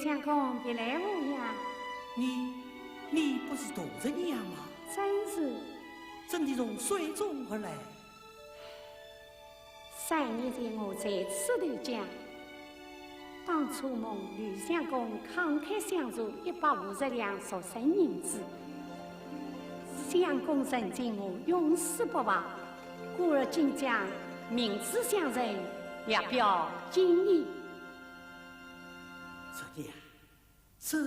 相公别来无恙。你不是独人娘吗？真是。怎地从水中而来3年前我在赤头江，当初蒙吕相公慷慨相助150两赎身银子，相公曾经我永世不忘，故而今将明知相认，也表敬意。这样，这。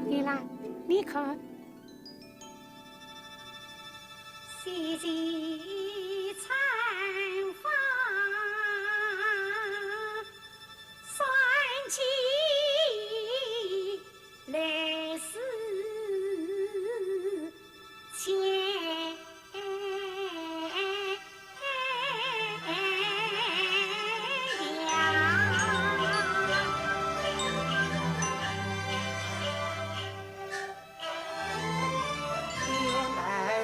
你来，你看，细细残花，算起来是千。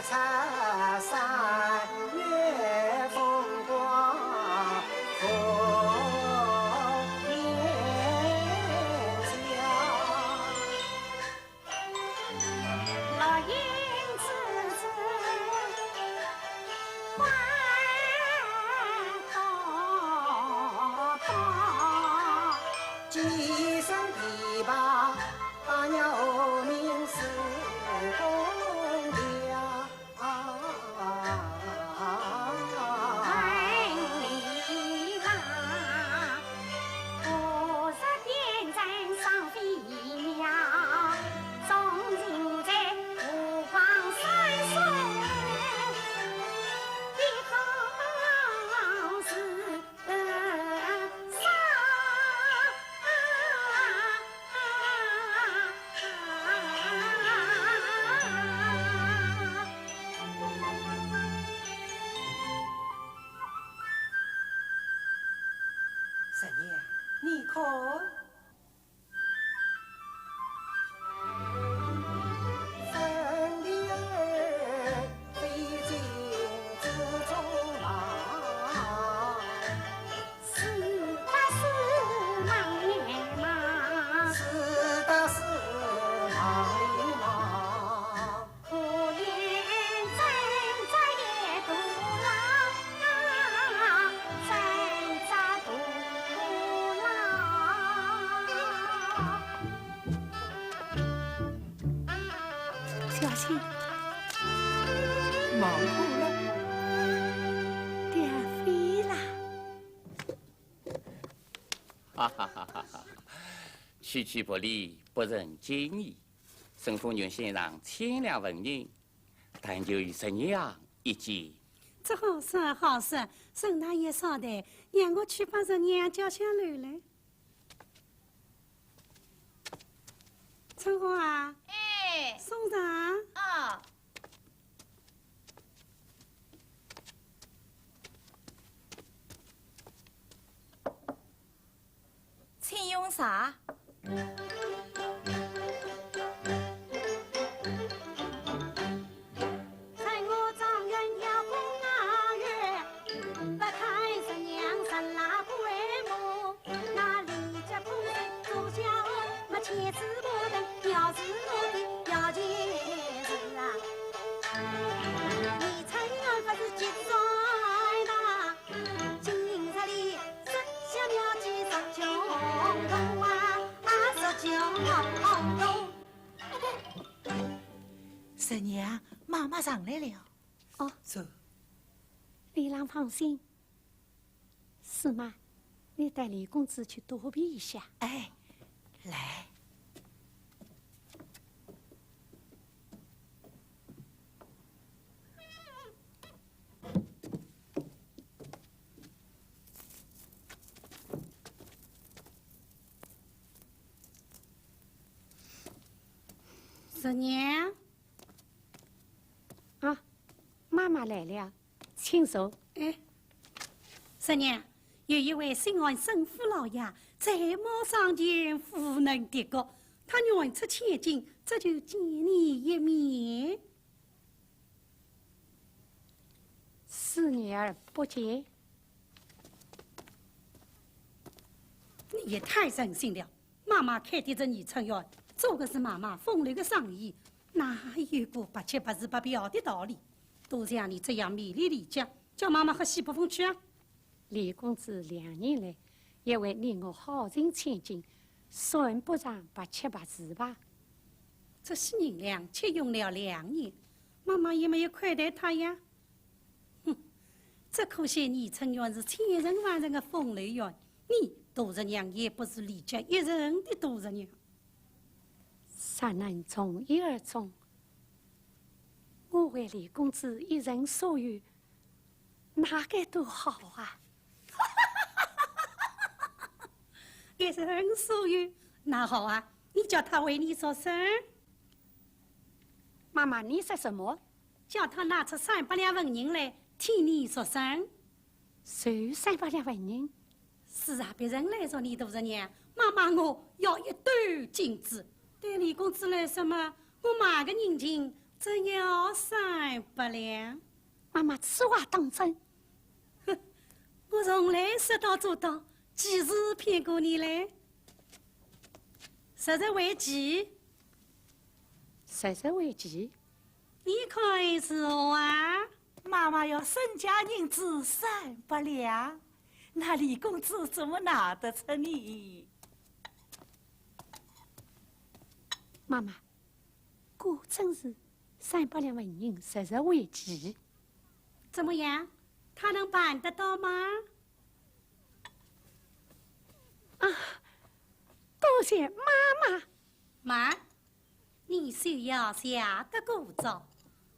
茶山月风光，枫叶江。老鹰子子万道道，几声琵琶把鸟鸣是公。婶娘，你看。小心，忙活了，爹飞了。哈哈哈哈哈！区区不离，不人敬意。沈凤云先生千两文银，但求与神娘一见这好事好事，沈大爷稍待，让我去把这娘叫下楼来。春花啊，哎，送上。啊，请用茶。婶娘，妈妈上来了。哦，走。李郎放心，是吗？你带李公子去躲避一下。哎，来。婶娘，啊，妈妈来了，请坐。哎，婶娘，有一位姓安沈父老爷在马上前赴能敌国，他愿出千金，这就见你一面。是女儿不接。你也太任性了！妈妈开的这女春院，做的是妈妈风流的生意，哪有过不七不十不表的道理？都像你这样美丽丽家，叫妈妈和西北风去啊！李公子2年来，也为你我好人千金，算不上不七不十吧？这些银两却用了2年，妈妈也没有亏待他呀。哼，只可惜你春院是千人万人的风流院，你杜十娘也不是李家一人的杜十娘。谁能从一而终？我为李公子一人所有，哪该多好啊！一人所有，那好啊！你叫他为你说声。妈妈，你说什么？叫他拿出300两纹银来替你说声。收300两纹银？是啊，别人来说你杜十娘，妈妈我要一斗金子。对李公子来说嘛，我买个人情只要300两。妈妈此话当真？哼，我从来说到做到，几时骗过你嘞？实在为奇。实在为奇，你可说啊？妈妈要身家银子300两，那李公子怎么拿得出你？妈妈，果真是300两纹银，实实为奇。怎么样？他能办得到吗？啊，多谢妈妈。妈，你就要下得过招。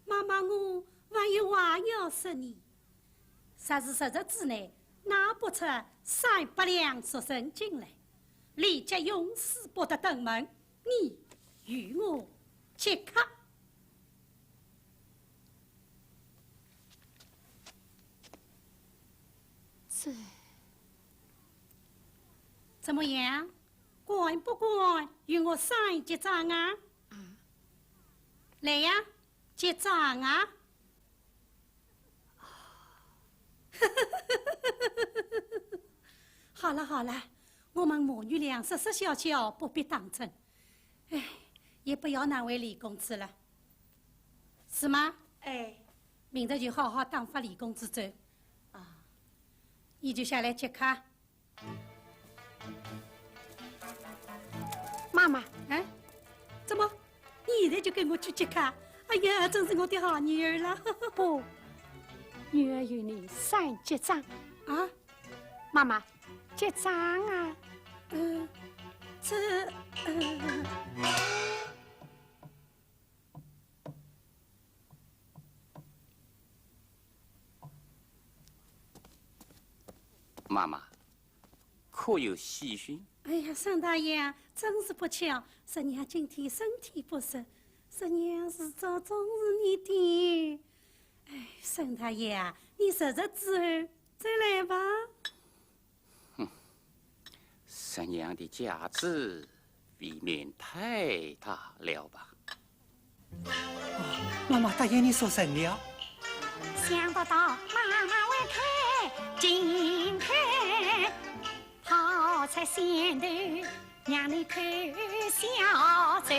妈妈，我还有话要说你。10日之内拿不出300两赎身金来，李家永世不得登门。你与我即刻。这怎么样？管不管与我上结账啊？来呀，结账啊！好了好了，我们母女俩实实小小，不必当真。哎，也不要难为李公子了，是吗？哎，明天就好好打发李公子走。啊，你就下来接卡。妈妈，哎，怎么？你现在就跟我去接卡？哎呀，真是我的好女儿了。不，女儿与你上结账啊。妈妈，结账啊。妈妈，可有喜讯？哎呀，沈大爷啊，真是不巧，婶娘今天身体不适，婶娘是早重视你的。哎，沈大爷啊，你食之后再来吧。婶娘的架子未免太大了吧？妈妈答应你说神了。想不到妈妈会开金开，讨出仙头让你偷笑走。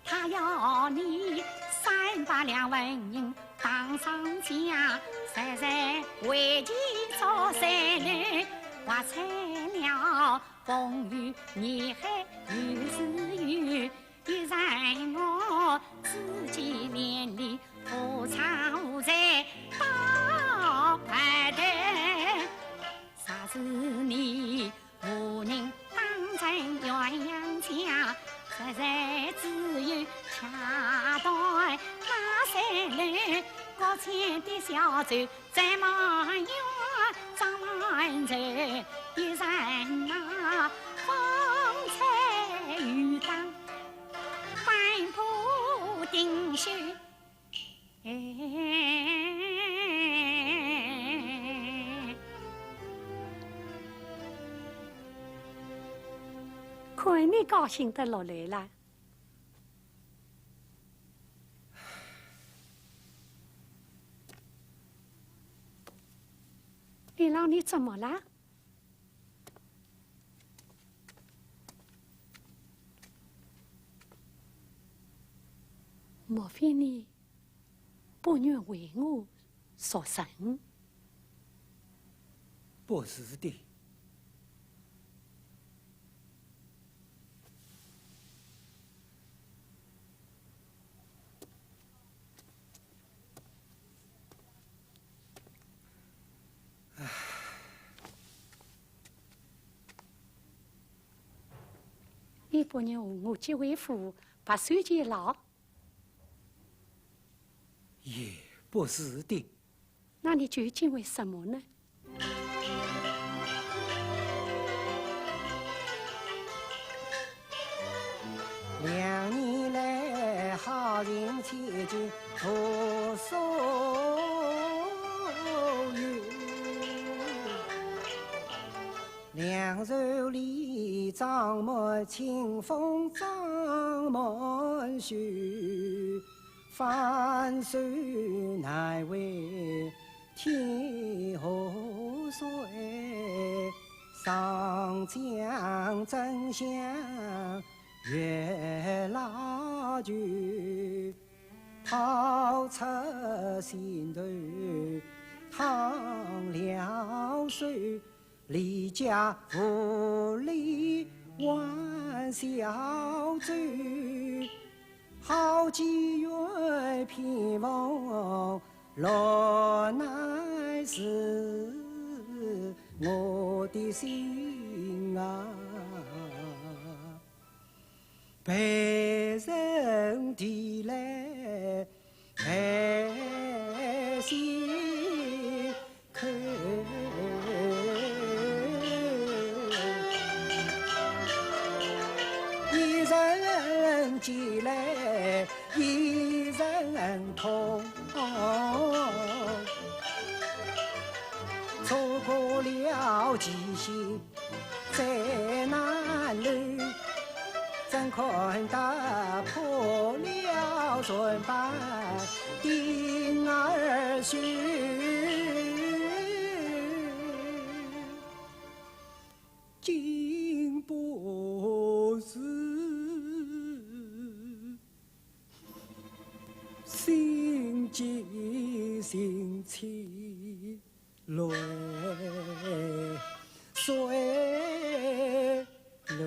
他要你300两纹银当上家，实在为其做三女，挖出了风雨泥海有是有。一然我自己连理不常在到白头，啥是你无人当真鸳鸯家，实在只有恰到那三楼高前的小舟，在满园张满洲，一然那风吹雨打。半步定休，看你高兴得落来了。李郎，你怎么了？莫非你不愿为我赎身？不是的。你不愿和我结为夫，把手监牢？也不是的。那你究竟为什么呢？2年来，好人千金无所有，两手里张满清风张满袖，翻手难为天河水，上将真相月老酒，掏出心头淌了水，离家无力玩小舟，好几月偏逢落难时，我的心啊，被人提来爱心口，一人寄来一人痛，错过了吉星在南楼，怎看打破了船板丁儿婿，竟不是心急心起泪水泪。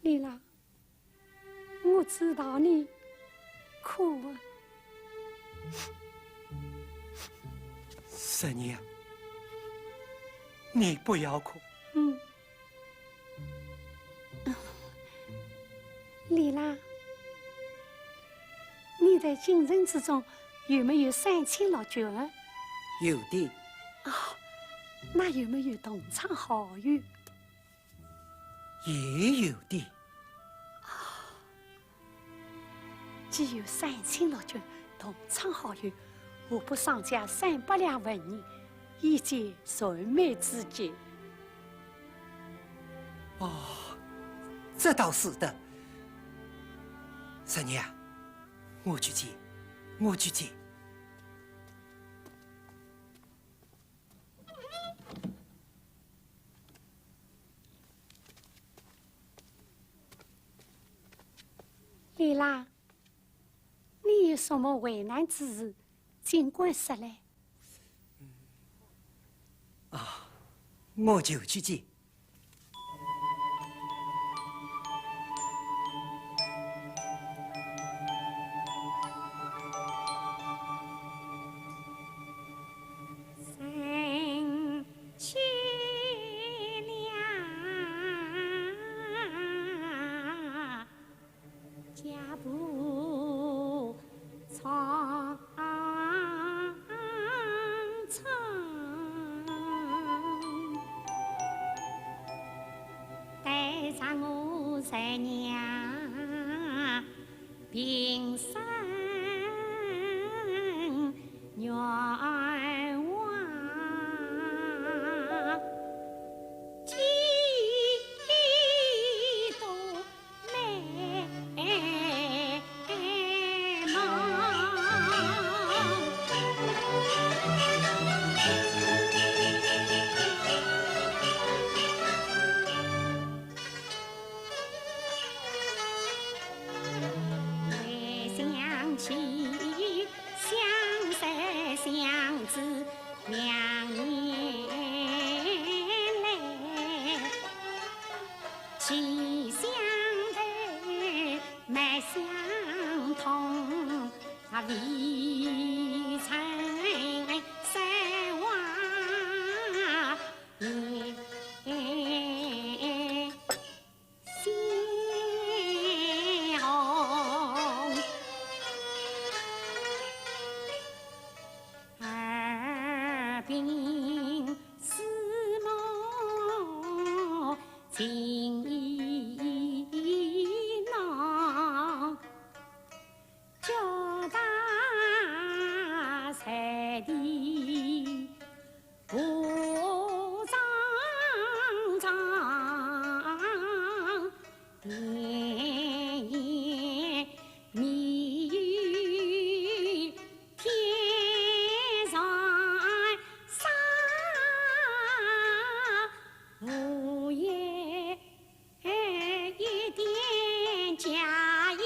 丽拉，我知道你哭啊。婶娘，你不要哭。丽拉，你在京城之中有没有三亲六眷？有的。那有没有同窗好友？也有的。既有三亲六眷、同窗好友，何不上加300两文银，以结纯美之结？这倒是的。三娘，我去接，我去接。丽拉，你有什么为难之事，尽管说来。我就去接。三千两，家不长城，带上我三娘平生愿望，几多美回想起相识相知2年来，气相投，脉相通，未曾失望。耳鬓厮磨情意浓，脚踏彩地不张张，甜言蜜语天上沙，无言一点假意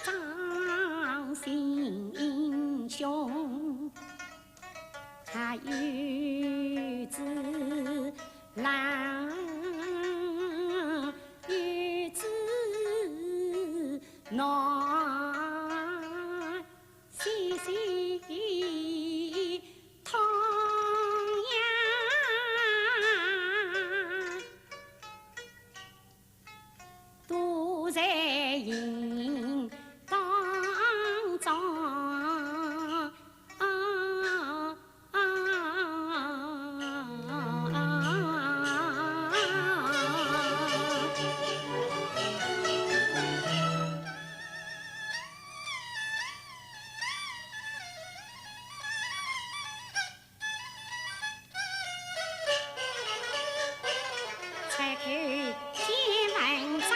张心胸，他有子郎，有子暖，细细同样，都在营当中。才看天文章，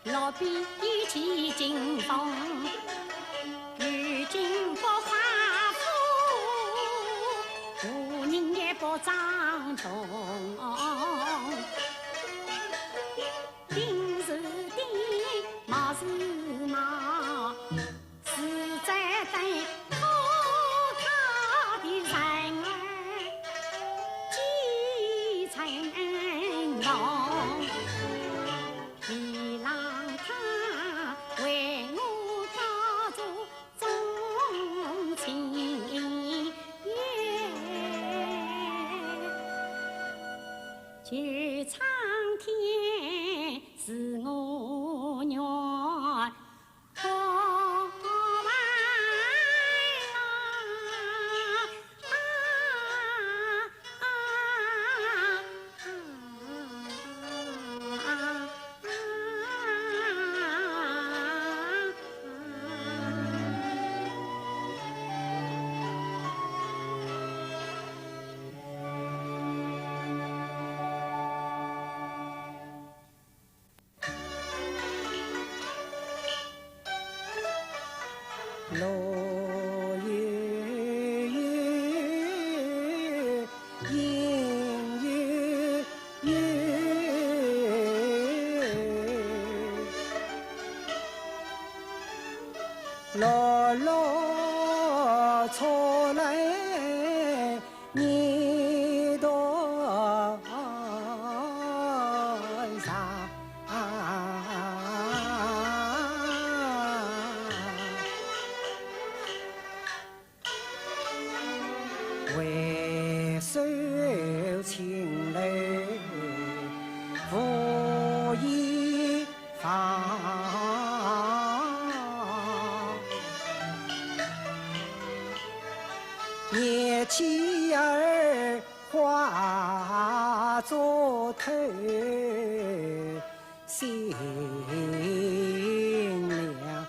落笔起惊风，如今不华富，无人也不张重。丁是丁，卯是卯，实在等可靠的人儿继承侬。李郎他为我告诉钟情约，求苍天赐我落叶叶，阴雨雨，落落错来你多啥？为受情泪，负一方。年妻儿化作头，心凉。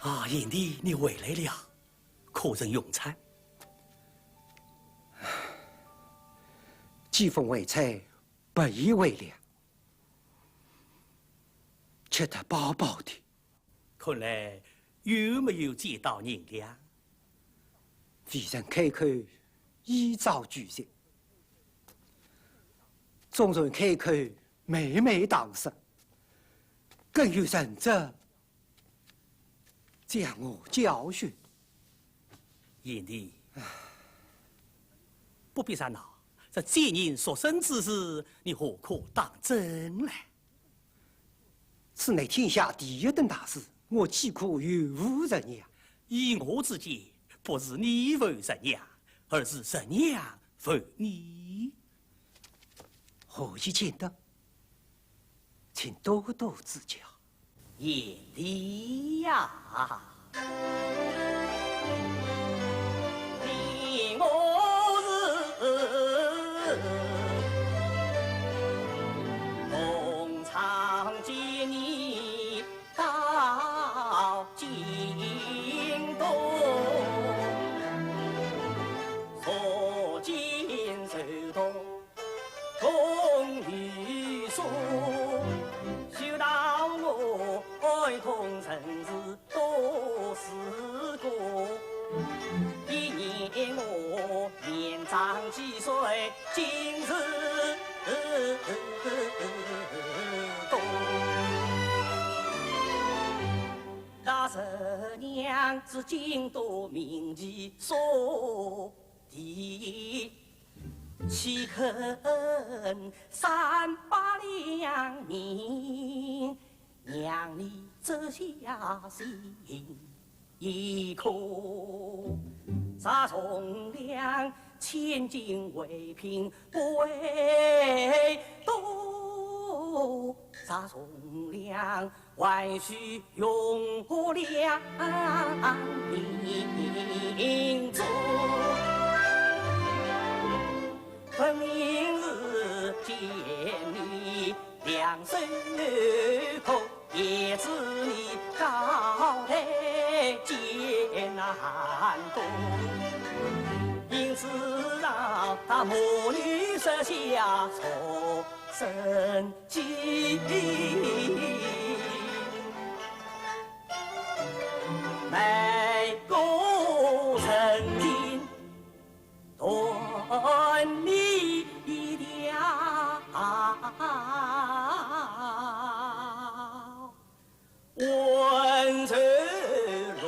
啊，燕弟，你回来了，可曾用餐？几份为菜，不以为凉，吃得饱饱的。看来有没有见到人了？为人开口，依照举行；众人开口，每每当实。更有人者将我教训。燕弟，不必烦恼，这贱人所生之事，你何可当真呢？此乃天下第一等大事，我岂可有误人呀？以我之见，不是你负人娘，而是人娘负你。何以见得？请多多指教。燕弟呀，你我是同场见你到京东，所见受动同于说。爱同尘世多事过，一年我年长几岁，今日多。那十娘是京都名妓所敌，岂肯300两银？娘你这下心一颗，杀从良千金为凭不为多，杀从良还需用我两银子，分明日见你两手空。也知你高台艰难渡，因此让他母女设下错生计，每个曾经断你问谁落？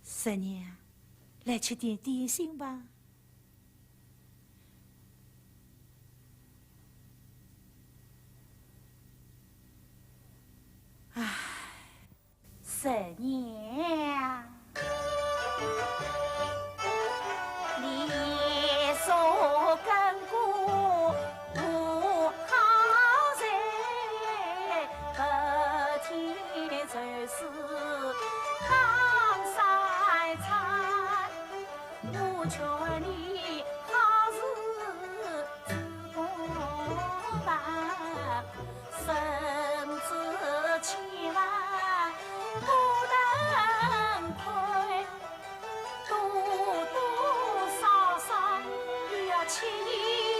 婶娘，来吃点点心吧。婶娘，你所跟过不好在，白天就是劝你好事自公办，甚至千万不能亏，多多少少也要欠一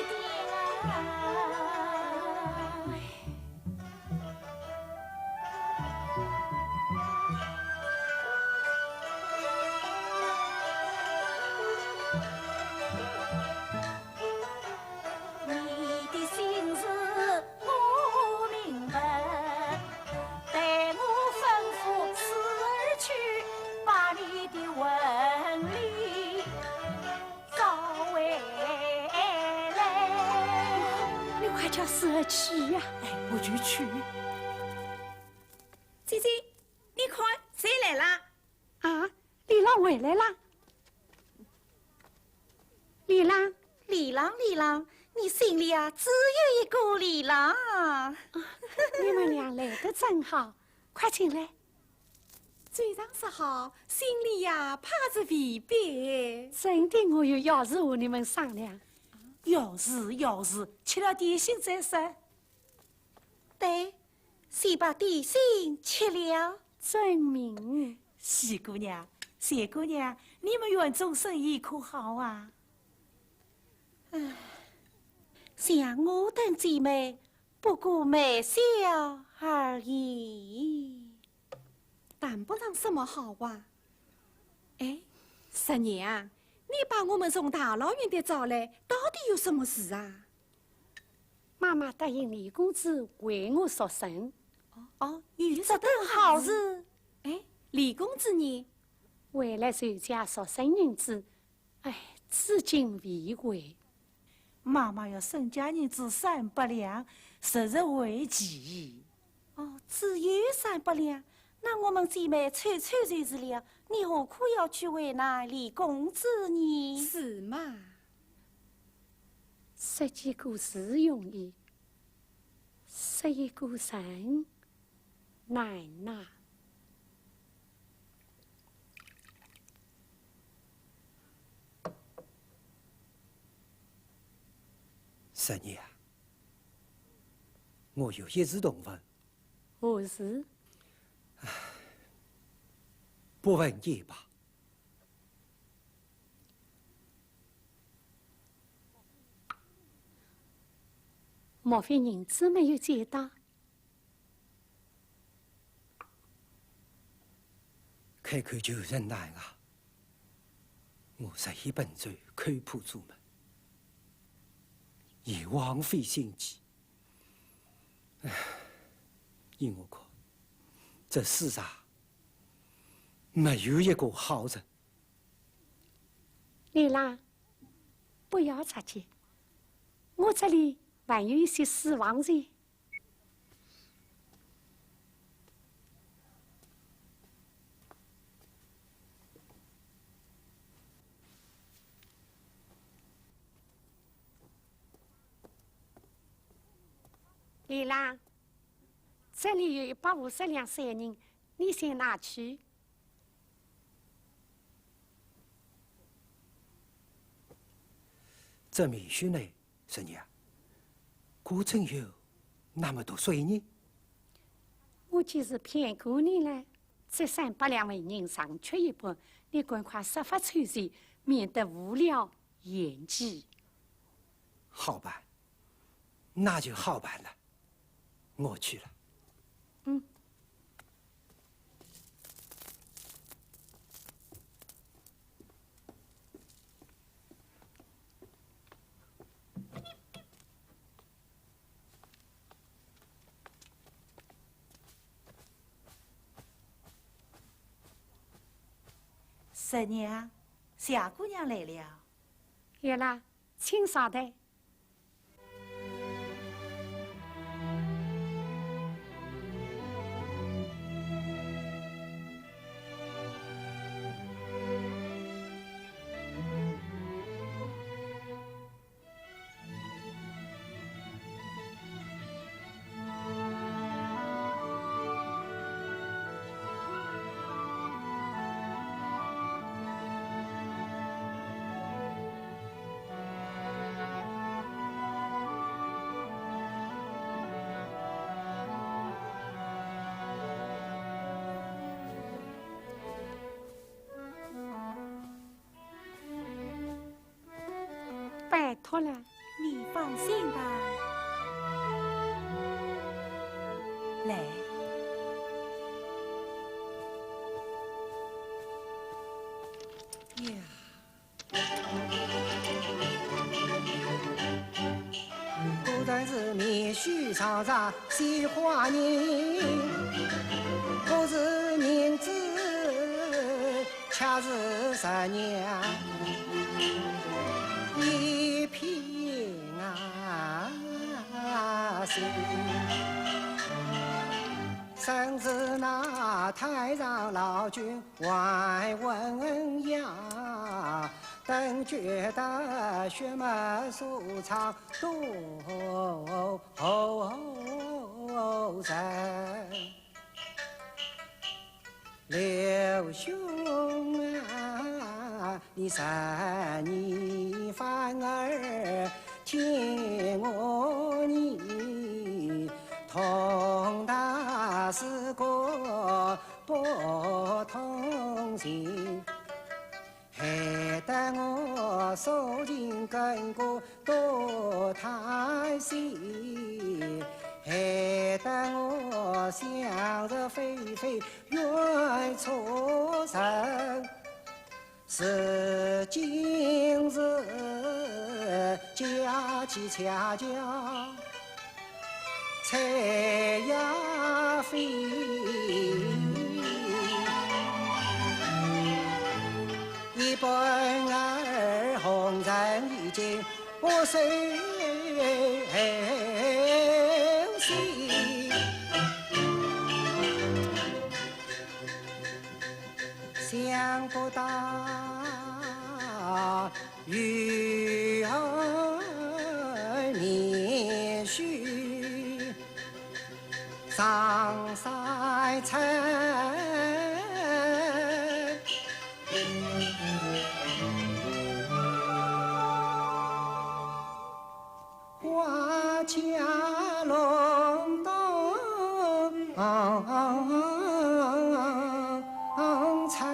点啊。你的心事我明白，待我吩咐侍儿去把你的文礼找回来。你快叫侍儿去呀！哎，我就去。姐姐，你看谁来了？啊，李郎回来了。李郎，李郎，你心里啊只有一个李郎。你们俩来得真好，快进来。嘴上说好，心里呀怕是违背。真的，我有要事和你们商量。要是吃了点心再说。对，先把点心吃了。遵命。喜姑娘、三姑娘，你们园中生意可好啊？像我等姐妹，不过卖笑而已。谈不上什么好话。哎，十年啊，你把我们从大老远的找来，到底有什么事啊？妈妈答应李公子为我赎身。哦，有这等好事。哎，李公子呢？为了筹家赎身银子，至今未回。妈妈要身家银子300两，实实为奇。哦，只有300两，那我们姐妹凑就是了。你何苦要去为难李公子呢？是嘛？拾几个字容易，拾一个人难呐。十年啊，我有一事同问，何事？不问也罢。莫非银子没有借到？开口求人难啊！我日夜奔走，看破做门，也枉费心机。依我看，这世上没有一个好人。李郎，不要着急，我这里还有一些私房钱。李郎，这里有150两3银，你先拿去。这米须呢，十娘，果真有那么多水呢？我就是骗过你了，这300两为人上缺一半，你赶快设法筹钱，免得无聊言计。好办，那就好办了。我去了。嗯。十娘，夏姑娘来了。有了，请稍待。托了。你放心吧。来，呀，古人是面须长长鲜花人，我是人子恰是十娘，一片心。生是那太上老君万文雅，等觉得血脉舒畅多人。刘兄啊，你3年反儿听我你同大事国不同情，害得我受尽根骨多叹息，害得我想着非非愿出生，是今日佳期恰巧采呀飞，一本儿红尘已经我随心，想不到与儿年须上山城，花家隆咚层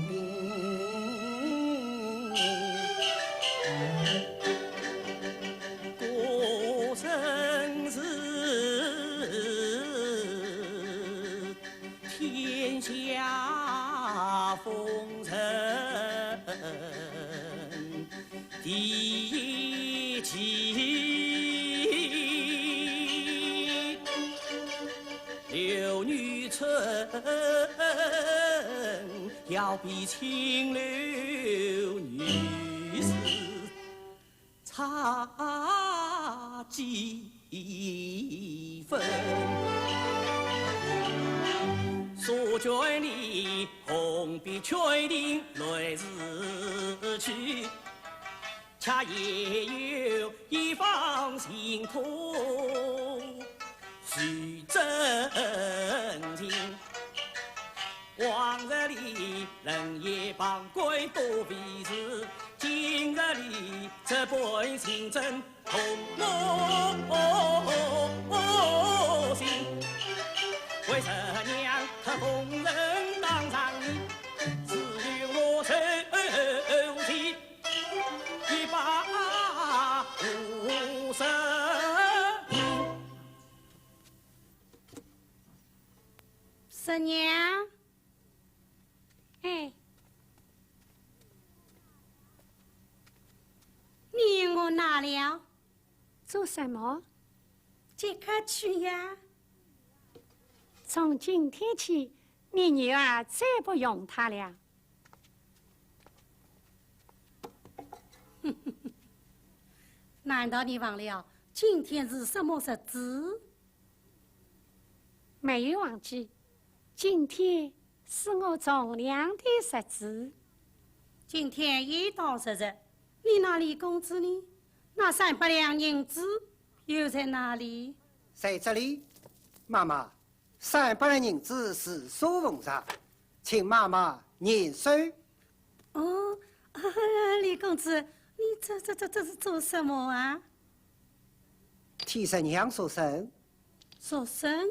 边，过生是天下风尘第一奇，刘女春要比清流女士差几分。所卷里红笔确定来自去，恰也有一方净土须真情。往日里人也帮鬼多为事，今日里这本性真同我心。为十娘她逢人当上你，只有我手起一把无声音。十娘，哎，你我哪了？做什么？即刻去呀！从今天起，你女儿再不用她了。难道你忘了今天是什么日子？没有忘记，今天是我从良的日子。今天一到日日，你那李公子呢？那300两银子又在哪里？在这里，妈妈，300两银子是收奉上，请妈妈认收。哦，李公子，你这是做什么啊？替十娘赎身。赎身？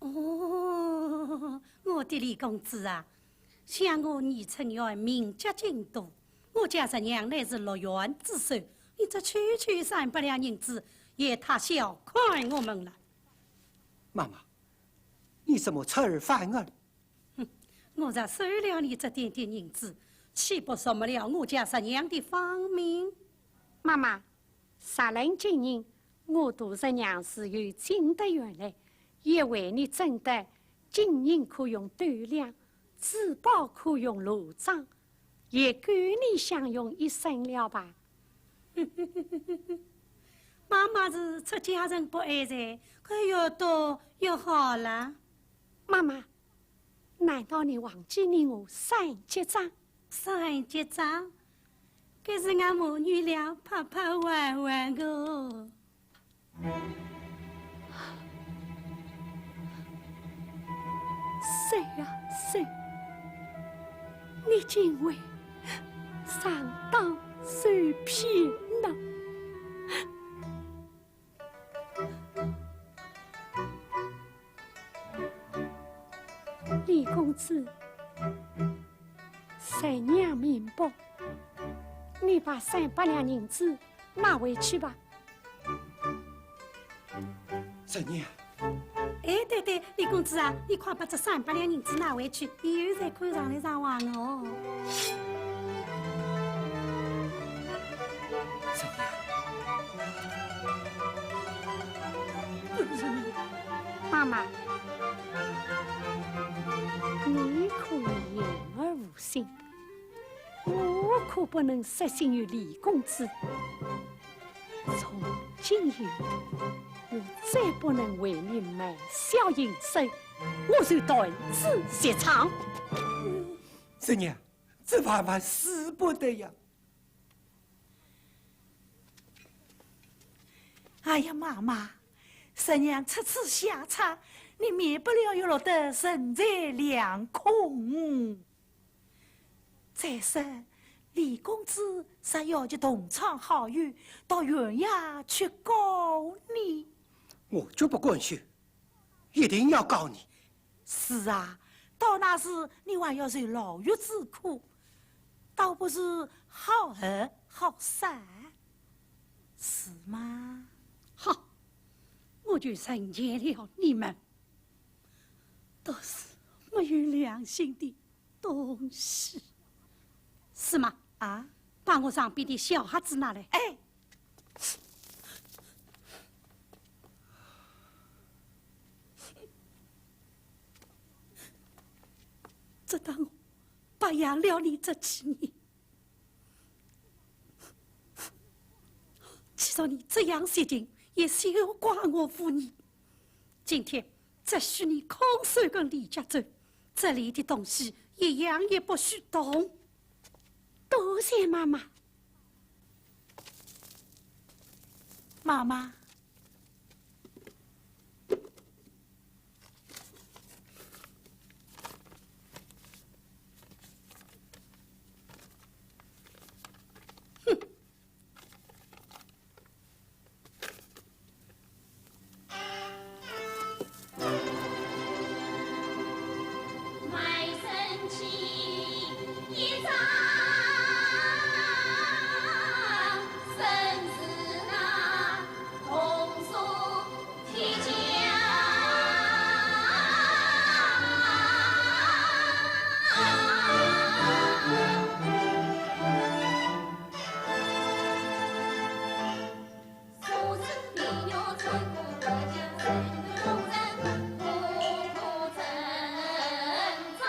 哦，我的李公子啊，想我女春元名节京都，我家侄娘乃是乐园之首，你这区区300两银子，也太小看我们了。妈妈，你怎么出尔反尔？我才收了你这点点银子，岂不说没了我家侄娘的芳名？妈妈，杀人今日，我大侄娘是有进得原来，也为你挣得金银可用斗量，珠宝可用罗章，也够你享用一生了吧？妈妈是出家人不爱财，可越多越好了。妈妈，难道你忘记我3结账3结账，这是俺母女俩拍拍玩玩的。谁呀谁？你竟会上当受骗呢？李公子，侄娘明白，你把300两银子拿回去吧。侄娘，哎，对对，李公子啊，你快把这300两银子拿回去，以后再看上来偿还我。侄娘，妈妈，你可以言而无信，我可不能失信于李公子。从今以后，我再不能为你买小营生，我就断子绝肠。侄娘，这万万使不得呀！哎呀，妈妈，侄娘出此下策，你免不了要落得人财两空。再说，李公子实要求同窗好友到原衙去告你。我就不允许，一定要告你。是啊，到那时你还要受牢狱之苦，倒不是好合好散，是吗？好，我就承认了你们都是没有良心的东西，是吗？啊，把我上边的小盒子拿来。哎，这当我白养了你这几年，既然你这样决定，也休怪我负你。今天只许你空手跟李家走，这里的东西一样也不许动。多谢妈妈。妈妈，卖身契一张，生死那同宿提家。素食比牛村苦我家生路人，苦苦挣扎。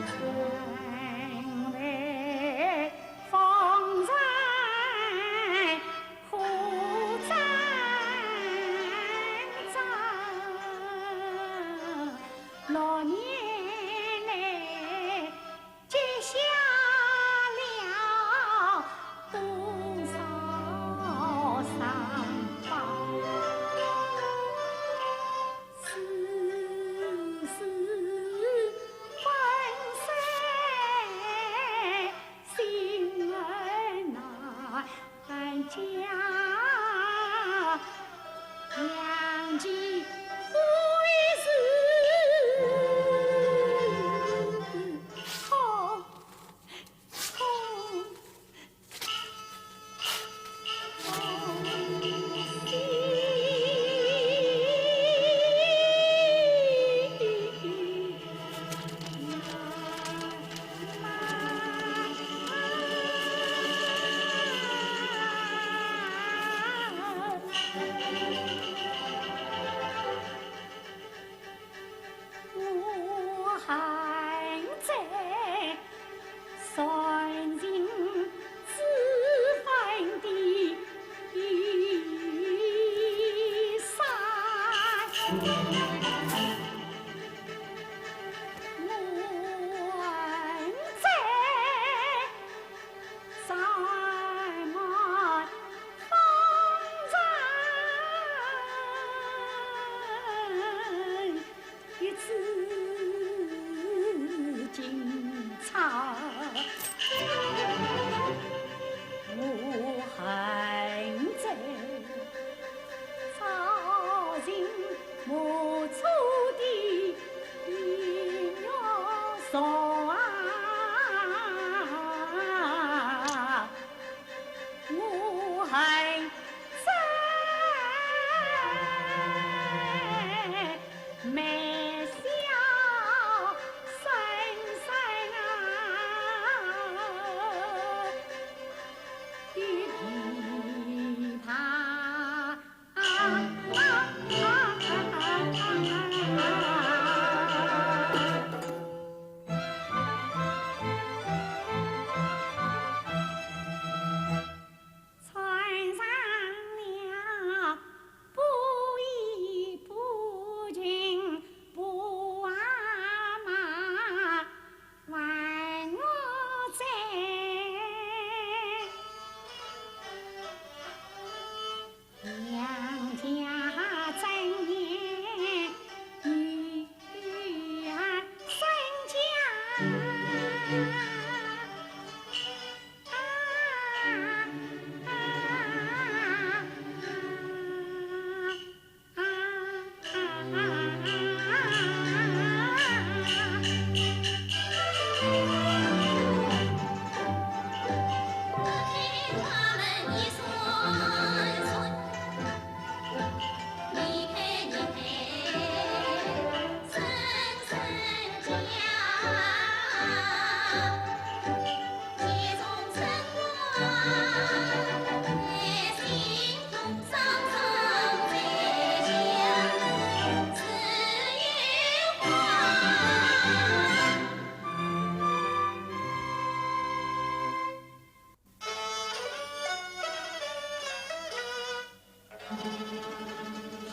春来风在苦挣扎，6年来积下了多少伤疤，世事纷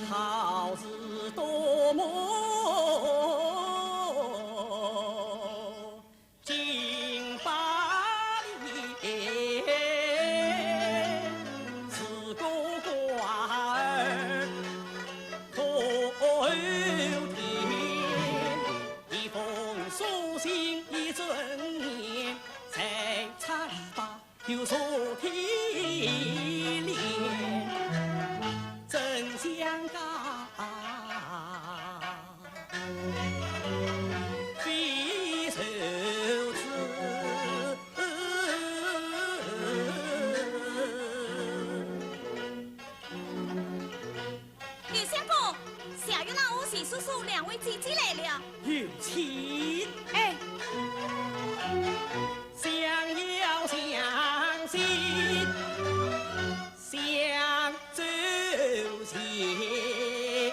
好事多磨，金把里，自古寡儿头天，一封书信一尊念，再插篱笆又说天脸。真相高，非受之。刘相公，下月让我谢叔叔两位姐姐来了。有情，哎，相要相信，相周情。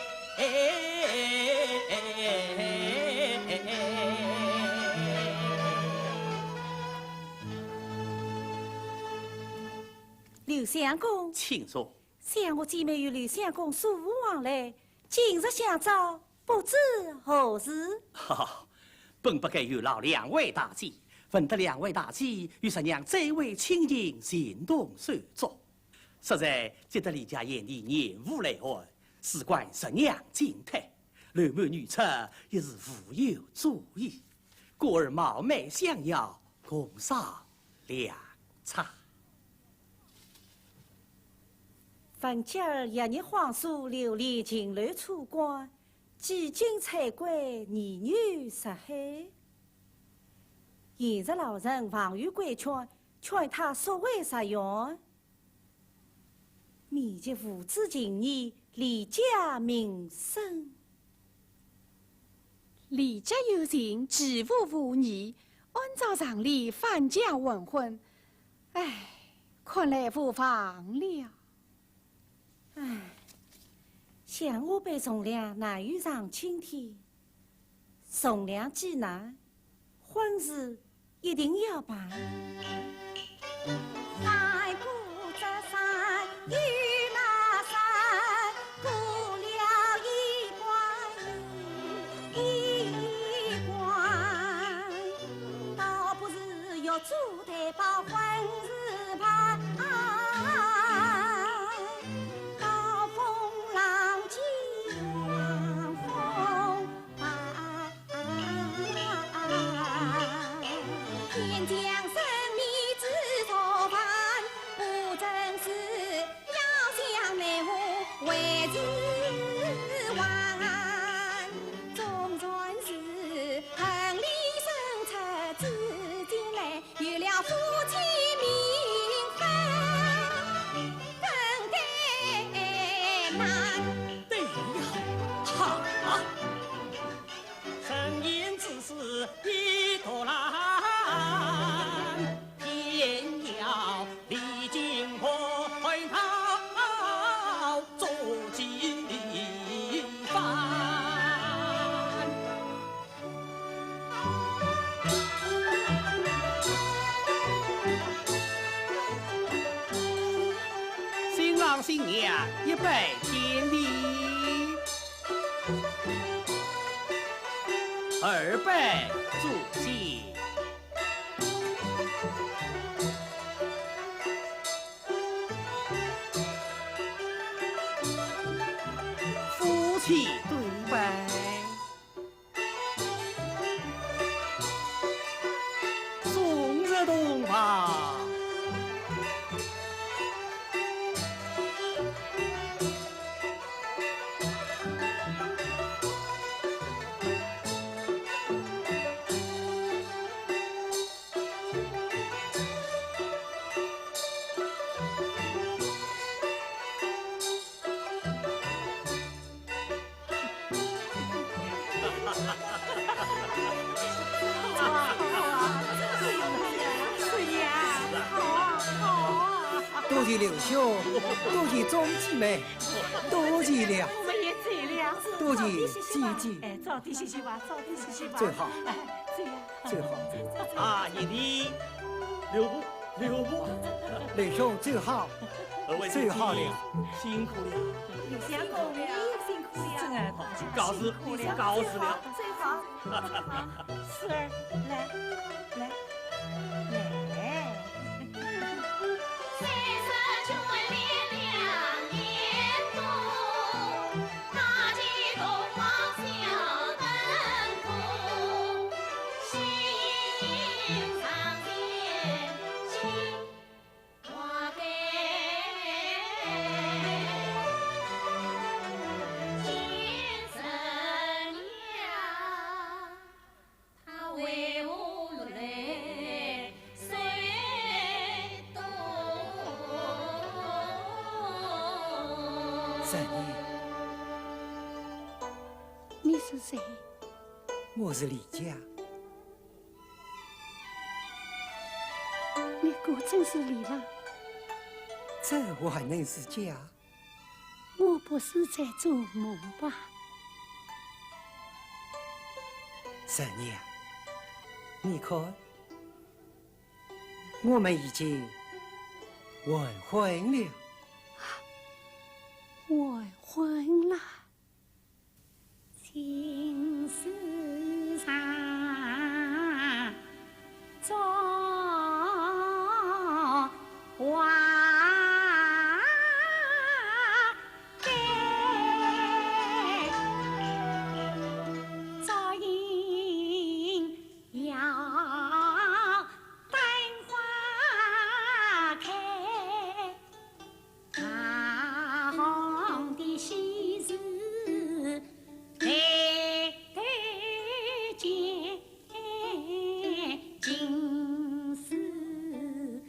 刘相公，请说。想我姐妹与刘相公素无往来，今日相招，不知何事。哈哈，本不该有劳两位大姐，闻得两位大姐与十娘这位亲近，情同手足，实在值得李家眼里年vụ来看，事关十娘金泰，乱满女出也是无有主意，故而冒昧相邀，共赏两茶。冯家儿夜日荒疏，流连秦楼楚关，几经才归，儿女十海。现日老人防御规劝，劝他所谓实用，免及父子情义，李家名声。李家有情，继父无疑，按照常理反将文婚，唉，看来无妨了。唉，想我辈从良难于上青天，从良既难，婚事一定要办。山谷这山与那山，过了一关二拜祖先。夫妻对拜。宋日东方。多谢刘兄，多谢钟姐妹，多谢了，我们也醉了。多谢姐姐，哎，早点歇歇吧，早点歇歇吧。最好，哎，这样最好。啊，你的留步，刘兄最好，二位最好了，辛苦了，相公你也辛苦了，真的告辞了。最好。四儿，来。三十九位烈两年多，大街东望小灯火，心上天心花开，见神娘，她为我落泪水多。三爷，你是谁？我是李家，你果真是李郎，这我还能是家？我不是在做梦吧？三爷，你看，我们已经完婚了。完婚了，情丝上做花开，早应要丹花开。大红的喜事代代见，今世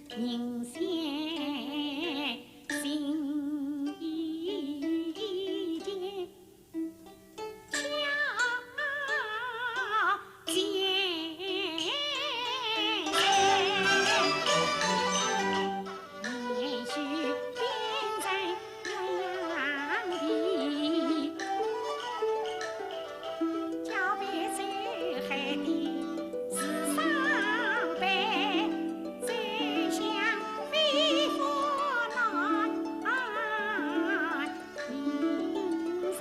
人相心意间，巧见。也许变在两地，交杯最海的是上辈，再想飞佛来，应神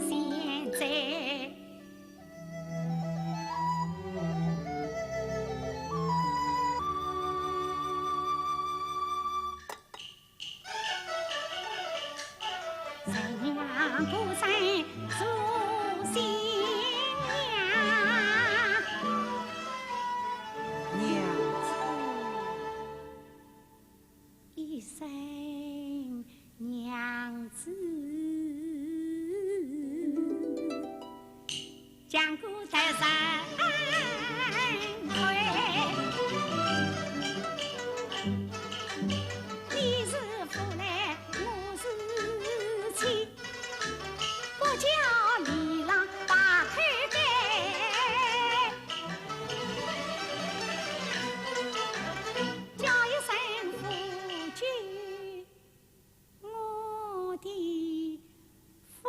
仙在。神娘不在做新娘，娘一声娘子，江古得人归。你是夫来，我是妻，不叫李郎把口改，叫一声夫君，我的夫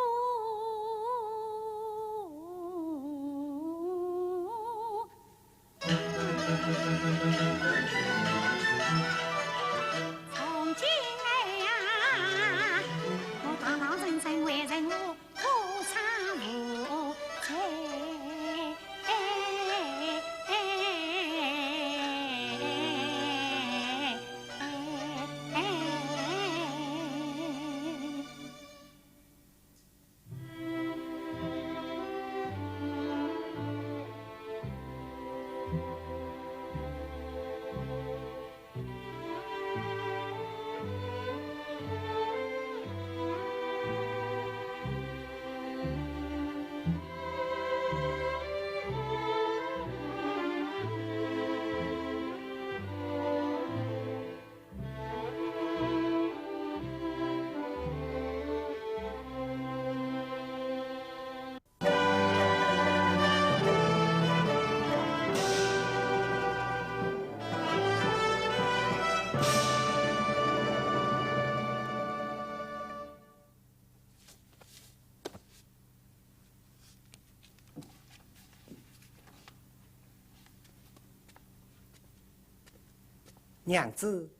娘子，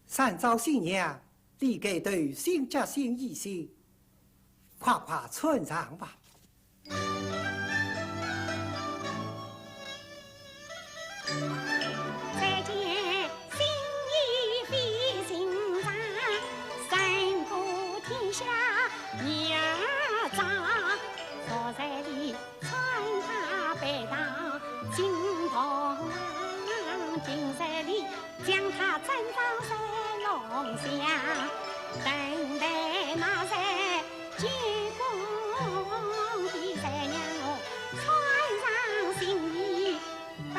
三朝新娘立给对新家新意心，快快穿上吧。再见心意飞行长，三顾天下女儿长，坐在里穿插摆荡金铜郎，今在里将他珍藏在龙箱，等待那在结婚的三娘我穿上新衣拜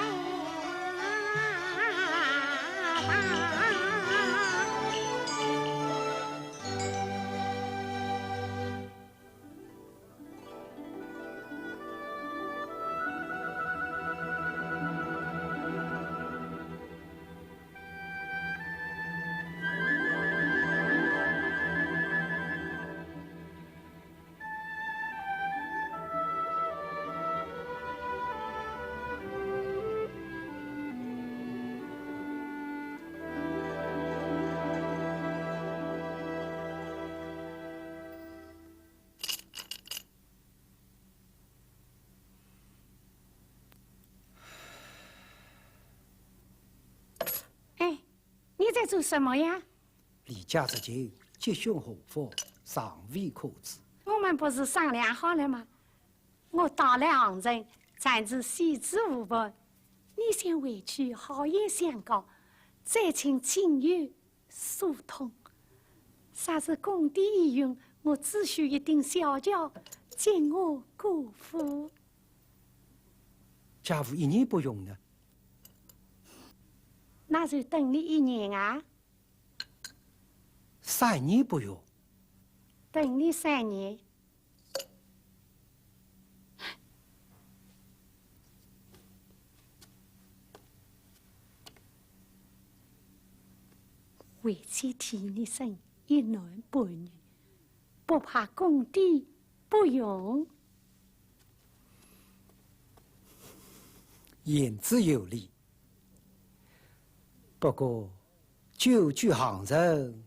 你在做什么呀？离家之近，吉凶祸福，尚未可知。我们不是商量好了吗？我到了杭城，暂时细致无闻。你先回去好言相告，再请亲友疏通。啥是工地医用，我只需一顶小轿，接我过府。假如一年不用呢？那就等你1年啊， 3年不用。等你3年。回去替你生1男半女，不怕工地不用。言之有理。不过，久居杭城，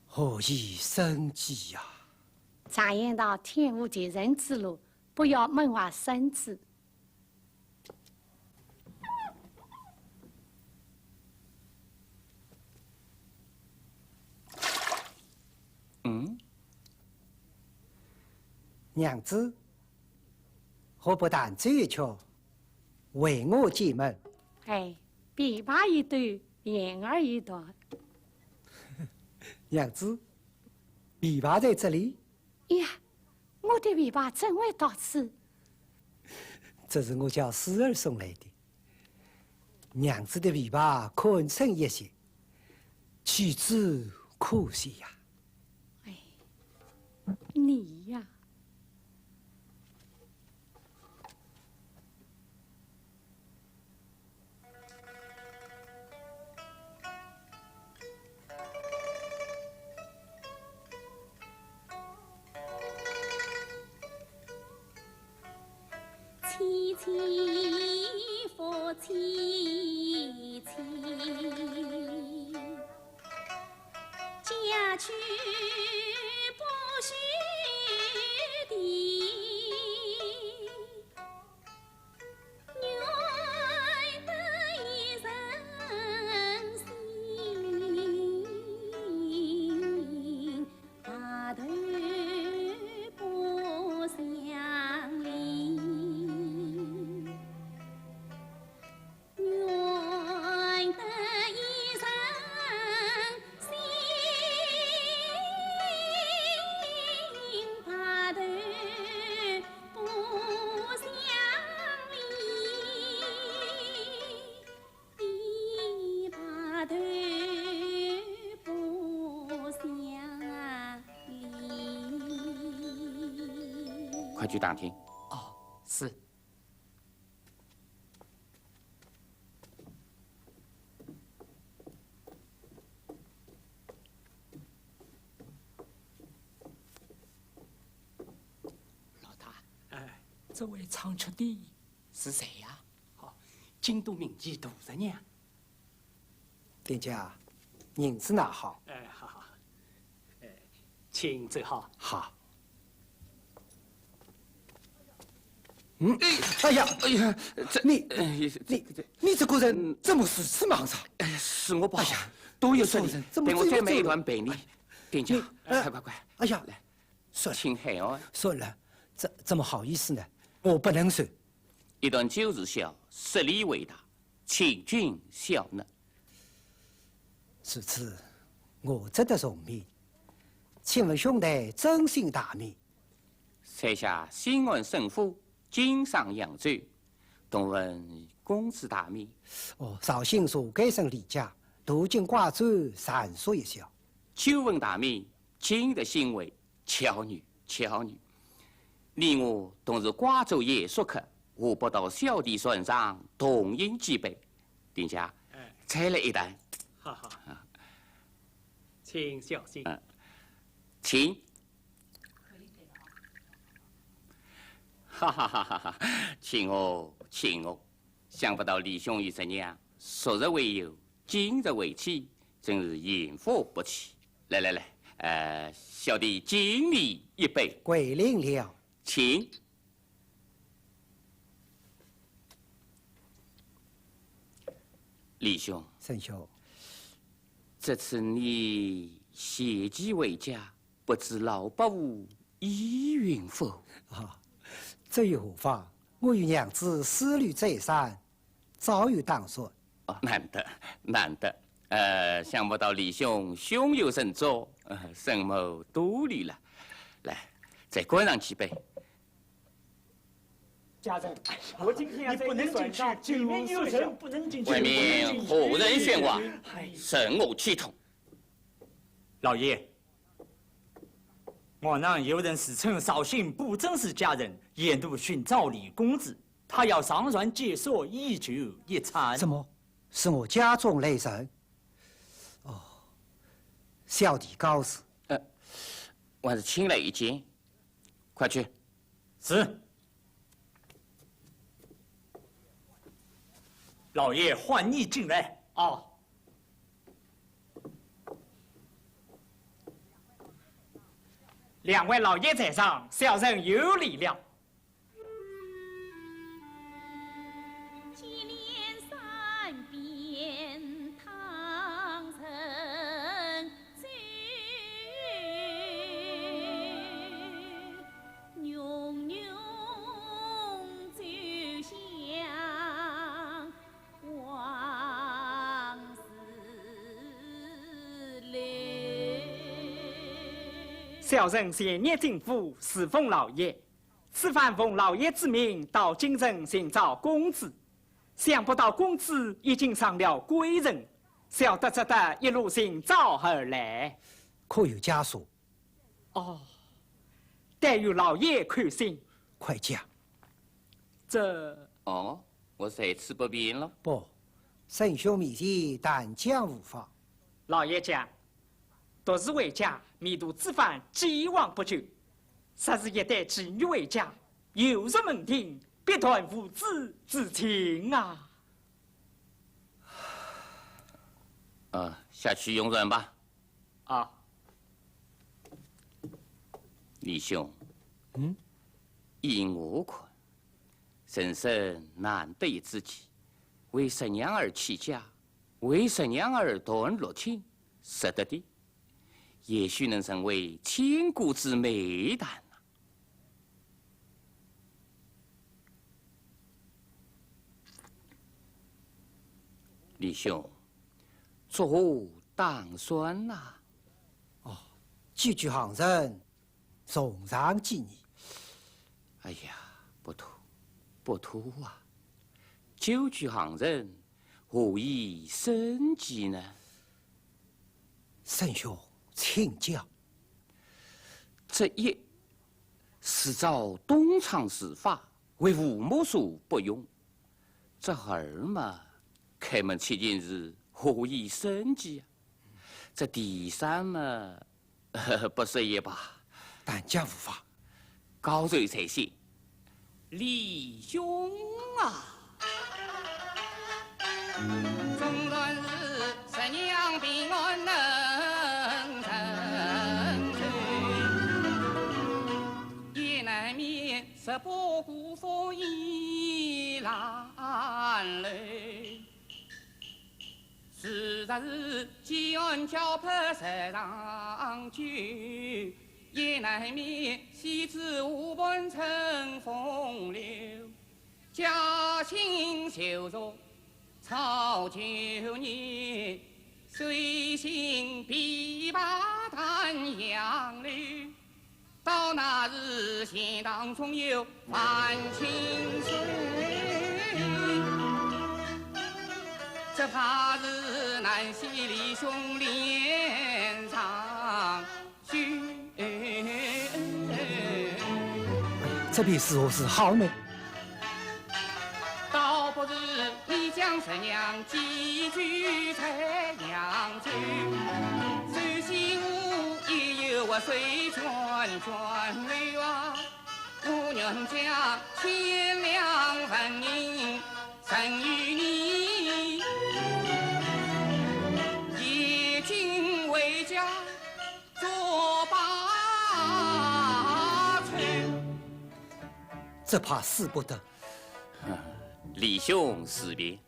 何以生计呀？常言道：“天无绝人之路，不要闷坏身子。”娘子，何不但这一瞧，为我解闷？哎，琵琶一段，言儿一段。娘子，琵琶在这里。呀，我的琵琶怎会到此？这是我叫四儿送来的。娘子的琵琶困身一些，岂知可惜呀！哎，你呀。凄凄复凄凄，嫁去不须的，愿得一人心，大头不相离。愿得一人心，大头不相离，大头不相离。快去打听。哦，是。这位常出的是谁呀？好，京都名妓杜十娘。店家，银子拿好。好好，请走好。好。哎呀，你这个人怎么如此莽撞？是我不好，多有责任，给我再买一段陪你。店家，快！哎呀，来，算了，请海哦。算了，怎么好意思呢？我不能收。一段9日小，10里为大，请君笑纳。如此，我只得从命。请问兄台真心大名？在下新安神父，经商扬州。动问公子大名？绍兴所改生李家，途经瓜州，闪烁一笑。久闻大名，今日欣慰，巧女。你我同是瓜州夜宿客，我不到小弟船上同饮几杯。店家，再来一单。好，请小心。请。哈，请哦，想不到李兄与十娘昨日为友，今日为妻，真是艳福不齐。来，小弟敬你一杯。归临了，请。李兄，沈兄，这次你携机回家，不知老伯父意允否？这又何妨？我与娘子思虑再三，早有打算。难得。想不到李兄胸有成竹，沈某多虑了。来，再灌上几杯。家人，我今天不能进去，里面有人不能进去。外面何人喧哗？审我气痛。老爷，我那有人自称绍兴布政使家人，沿路寻找李公子，他要上船解说一酒一餐。什么？是我家中雷人？小弟告辞。我是请来一见，快去。是。老爷唤你进来。两位老爷在上，小人有礼了。接连三遍唐人醉，浓浓酒香往事来。小人前年进府侍奉老爷，此番奉老爷之命到京城寻找公子，想不到公子已经上了贵人，小的只得一路寻找而来。可有家属？但有老爷看心。快讲。我在此不便了。不，沈兄面前但讲无妨。老爷讲，独自回家，迷途之犯既往不咎，实是一代妓女回家，有入门庭，必断父子之情啊！下去用人吧。啊，李兄，依我看，人生难得一知己，为十娘而起家，为十娘而断落亲，值得的，也许能成为千古之美谈啊！李兄，作何打算呐？寄居行人，崇尚纪念。哎呀，不妥啊！久居行人，何以生计呢？沈兄，请讲。这一是照东厂司法，为吴某所不用；这二嘛，开门七件事，何以生计啊？这第三嘛，不是也罢。但讲无妨，高瑞才行。李兄啊！纵然是十娘平安能成全，也难免十八姑父已难泪。事实是既安交拍十长久，也难免戏子无本成风流。家亲羞辱操旧孽，随心琵琶弹杨柳。到那日闲当中有万顷水，这怕是难洗李兄脸上血。这笔诗我是好美。倒不是你将十娘寄居在扬州，手心无也有我水泉泉流啊！我娘家千两万银赠与你，叶君为家做把持。这怕使不得。李兄识别，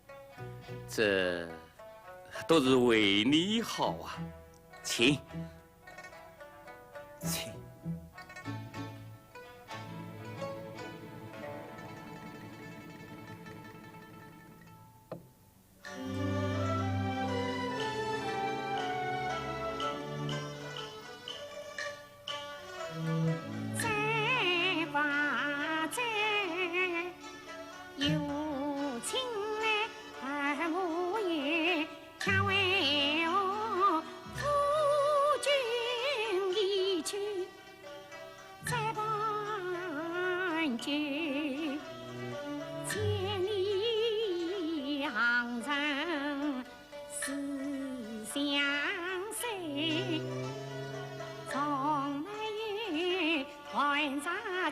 这都是为你好啊，请。请。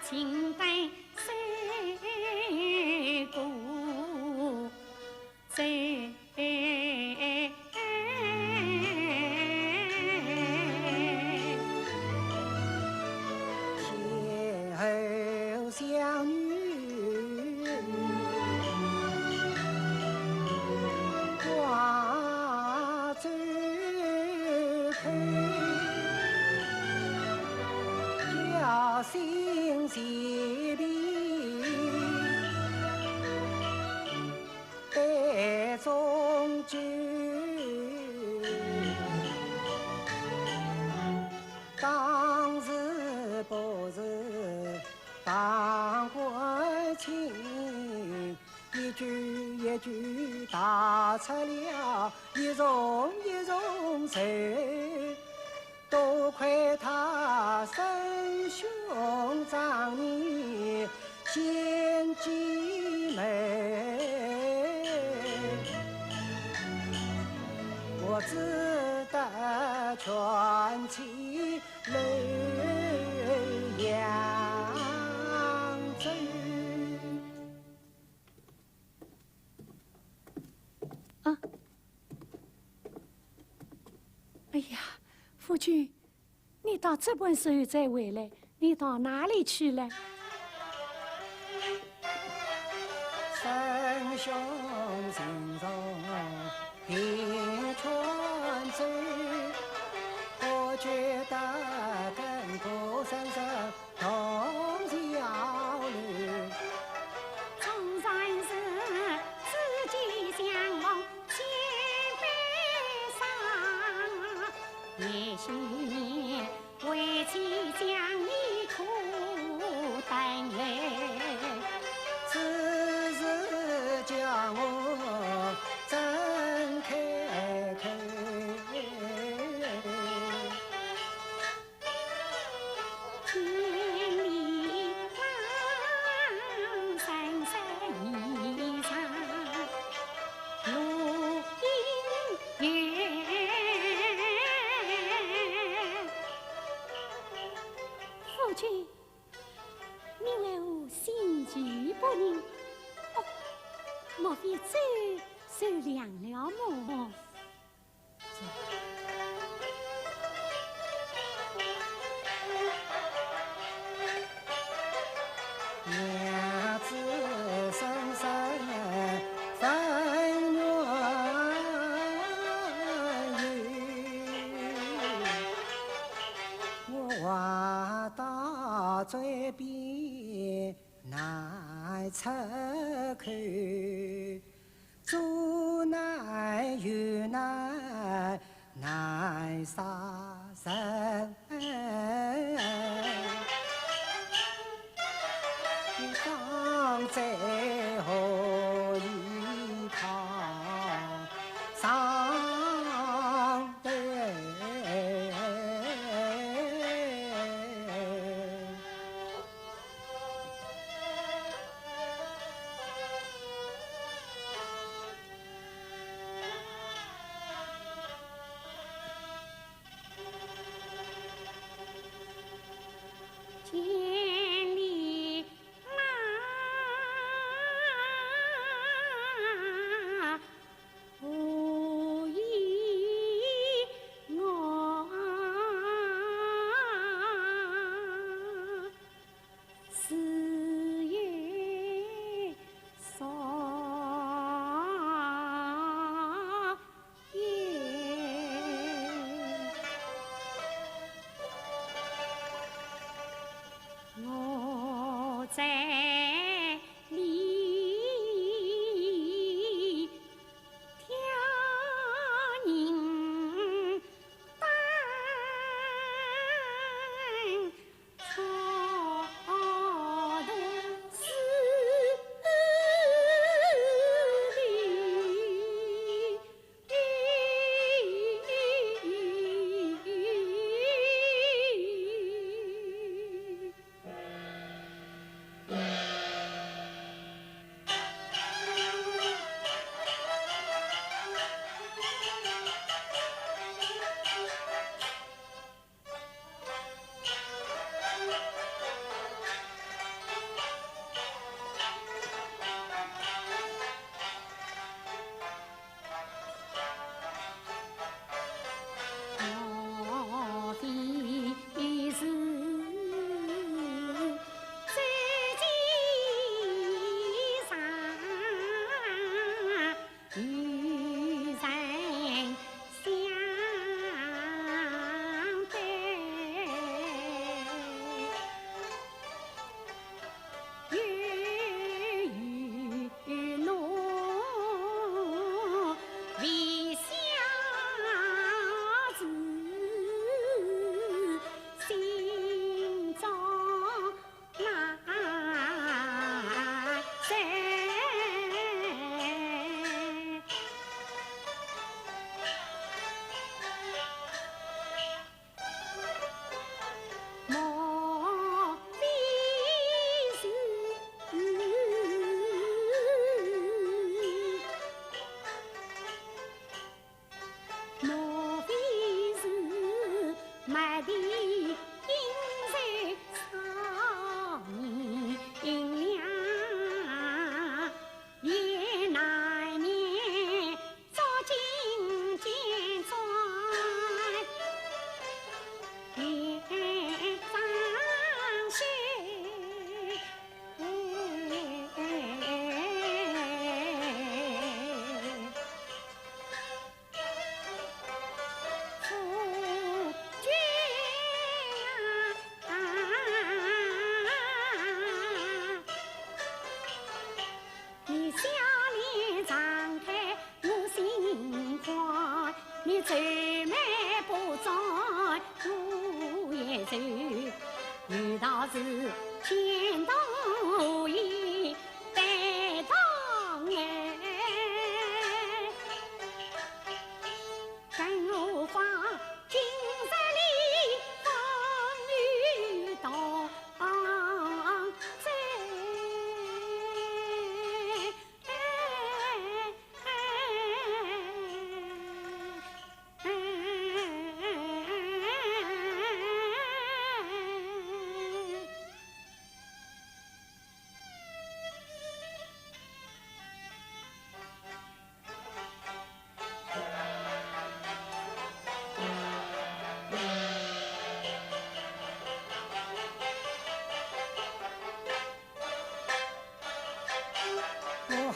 情灯水过水。邂逅相遇花洲开，交心结比杯中酒，当时不是当关情，一句一句打出了一重一重愁。多亏他生兄长女贤妻美，我只得全起泪扬州。啊！哎呀！夫君，你到这本时候再回来，你到哪里去了？生兄心中平泉州，我觉得跟古先生同交流。纵然是知己相逢千杯上，也许为妻将你苦等来。此事叫我怎开口？千里郎山山衣裳，路阴远。夫君，你为何心急不宁？哦，莫非这受凉了么？娘子深深分远游，我话到嘴边难出口，做难又难，难杀人。当在何以抗上对？千里马，无依我，是也少也。我在里挑人担草东四里。我的是最近上与人相对，有侬为相知，心中难舍。莫非是莫非是卖的阴山少年娘，也难免遭金剑钻，也伤心。夫君啊，你笑脸常开我心宽，你愁眉不展我也愁，遇到是天堂无意担当哎。更何况今日里风雨同在，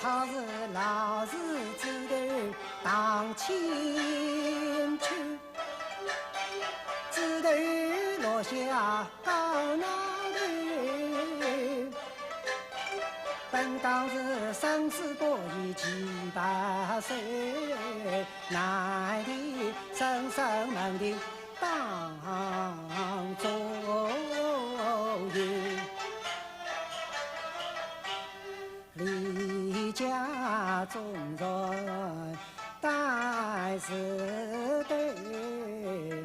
好是老是枝头荡清秋，枝头落下高脑头。本当是生死过已几百岁，奈的深深门的当中有。离家中人待是对，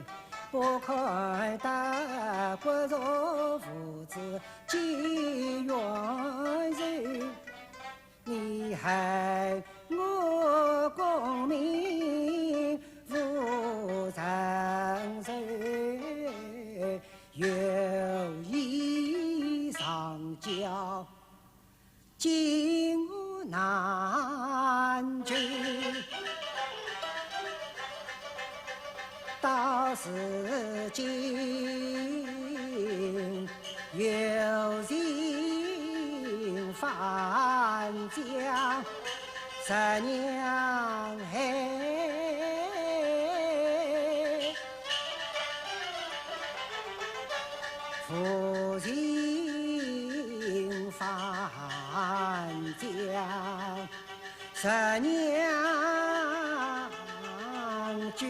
不看大国若父子几冤仇，你害我功名无成寿，有意上交。进我难救，到时今有人翻江十娘嘿，夫人翻江十娘救，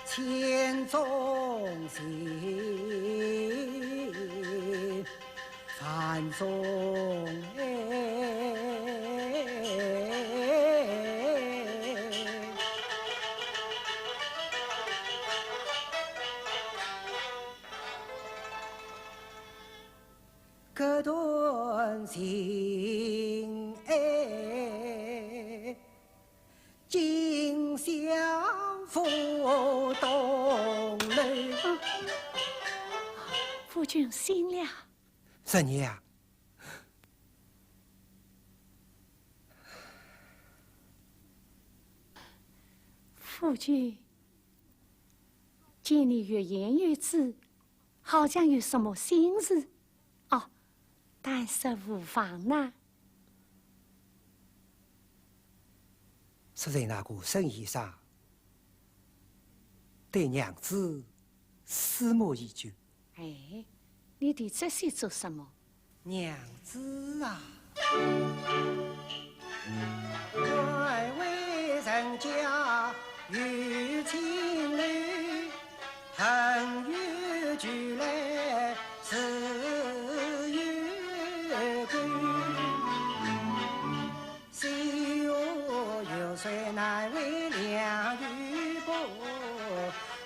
千中心繁中各段情今相负东楼。夫君醒了。十娘，夫君，见你欲言又止，好像有什么心事。哦，但是无妨呢。实在那个沈医生对娘子思慕已久。哎，你对这些做什么？娘子啊，怪为人家有情侣，恨有俱来是有根。谁有谁难为两玉帛，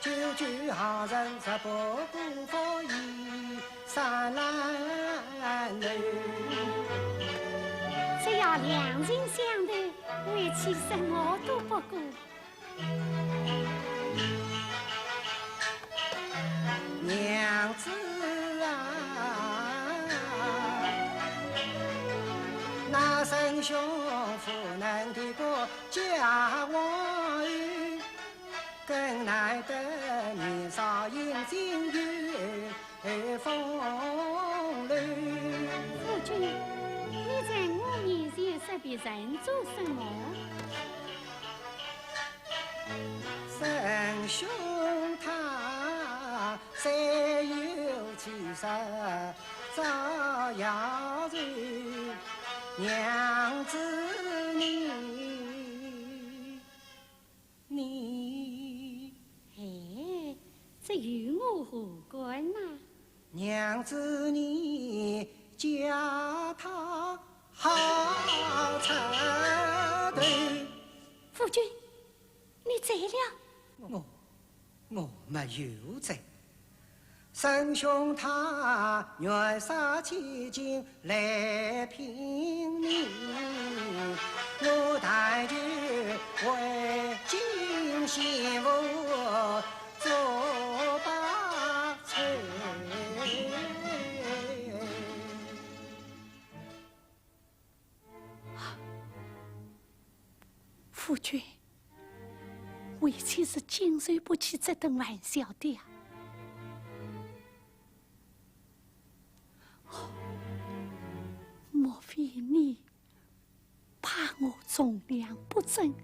久久好人十不顾佛衣三难楼。只要两情相待，为其什么都不顾。娘子啊，那生兄妇能敌过家王语，更难得年少英俊有风流。夫君，你在我面前设别人做什么？生兄他虽有气势，照耀着娘子你，哎，这与我何关呐？娘子你叫他好插队。夫君，你醉了？我没有醉。生兄他愿杀千金来聘你，我但求为金媳妇做把翠。夫君，为妻是经受不起这顿玩笑的呀。非你怕我重量不正，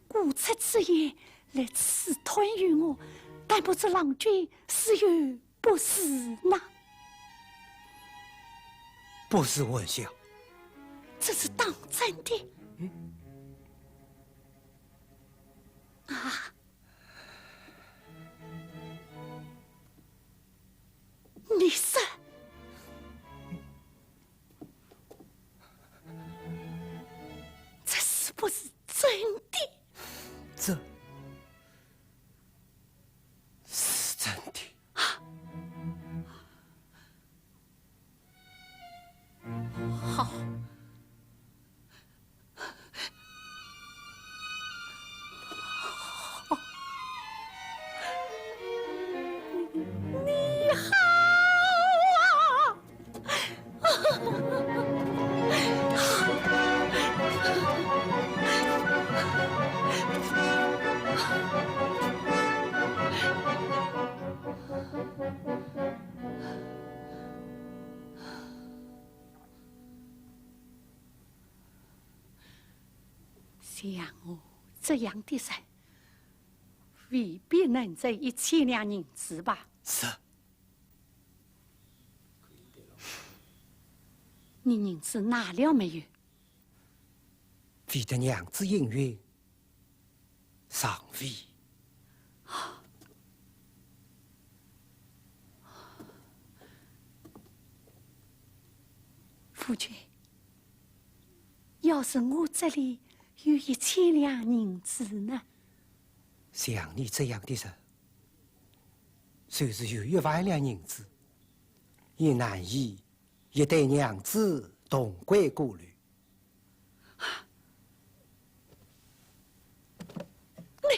故出此言来刺吞于我，但不知郎君是有不是呢？不是问笑，这是当真的。啊！你说，这是不是真的？这是真的。好。你好像我这样的人，未必能挣1000两银子吧？是。你银子拿了没有？为得娘子姻缘，尚未。夫君，要是我这里有1000两银子呢？像你这样的人，就是有1万两银子，也难以一对娘子同归故里。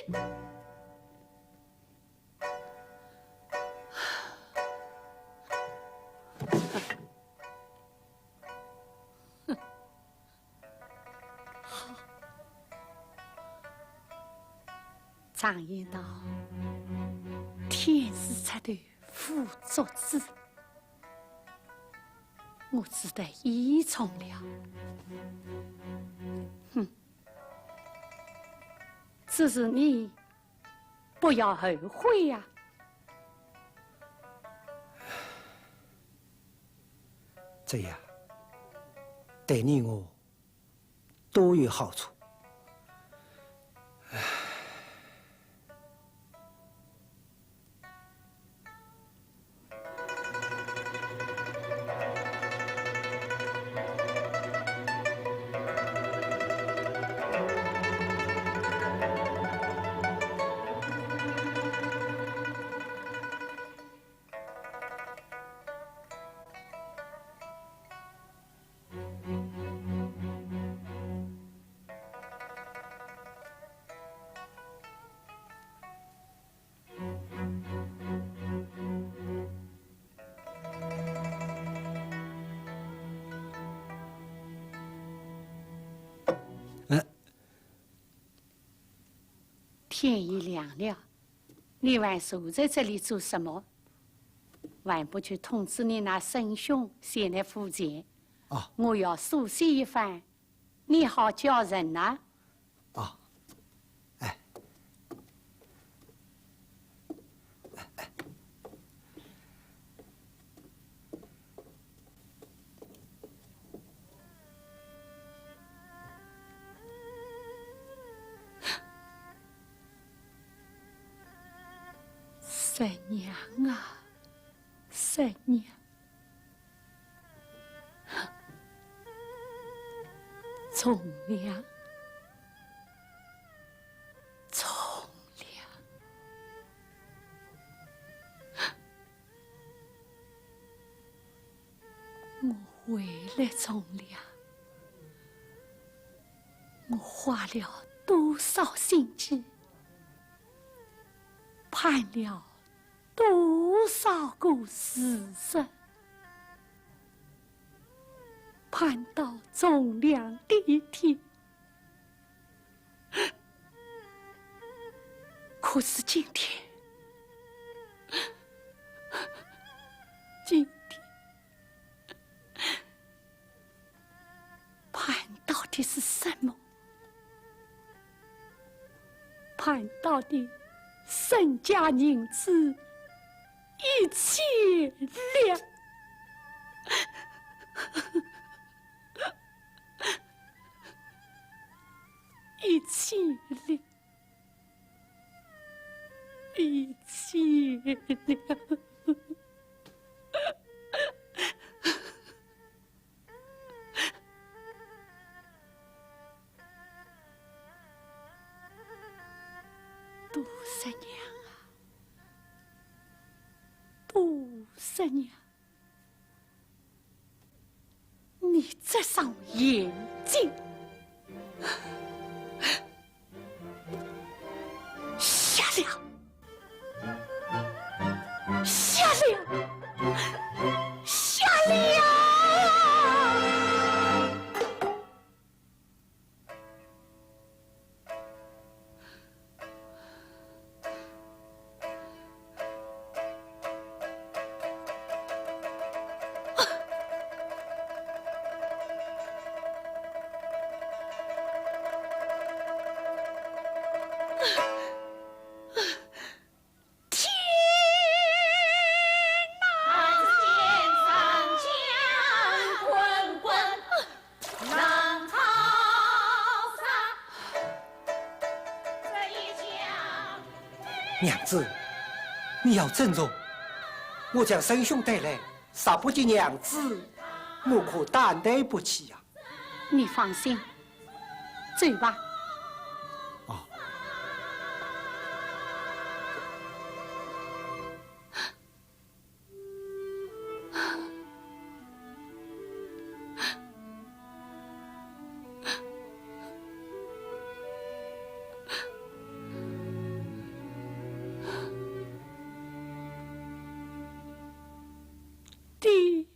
你。常言道，天时出头辅佐子，我只得依从了。哼，只是你不要后悔呀。这样对你我都有好处。天已亮了，你还守在这里做什么？还不去通知你那甥兄先来赴前？啊，我要梳洗一番，你好叫人呐。啊，哎，婶娘啊，婶娘，从良，从良，我回来从良，我花了多少心机，盼了多少个时辰，盼到从良的一天。可是今天，切是什么？盼到的身家银子一千两，一千两，一千两。杜十娘啊，杜十娘，你这双眼睛瞎了，瞎了，瞎了！娘子，你要珍重。我将生兄带来，杀不及娘子，我可担待不起呀。你放心，走吧。弟，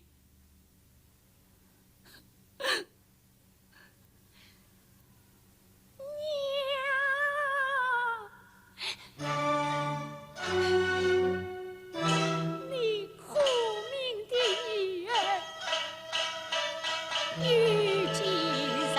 你苦命的儿遇见人家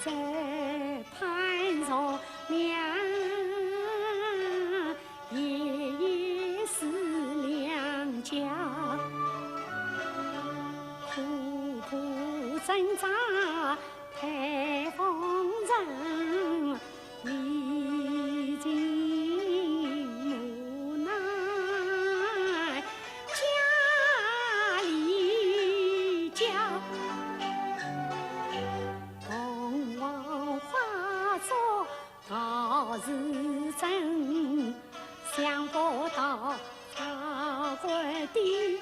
日盼着娘，夜夜思娘家，苦苦挣扎太风尘，历尽无奈家里家。凤凰化作好日真，想不到茶馆的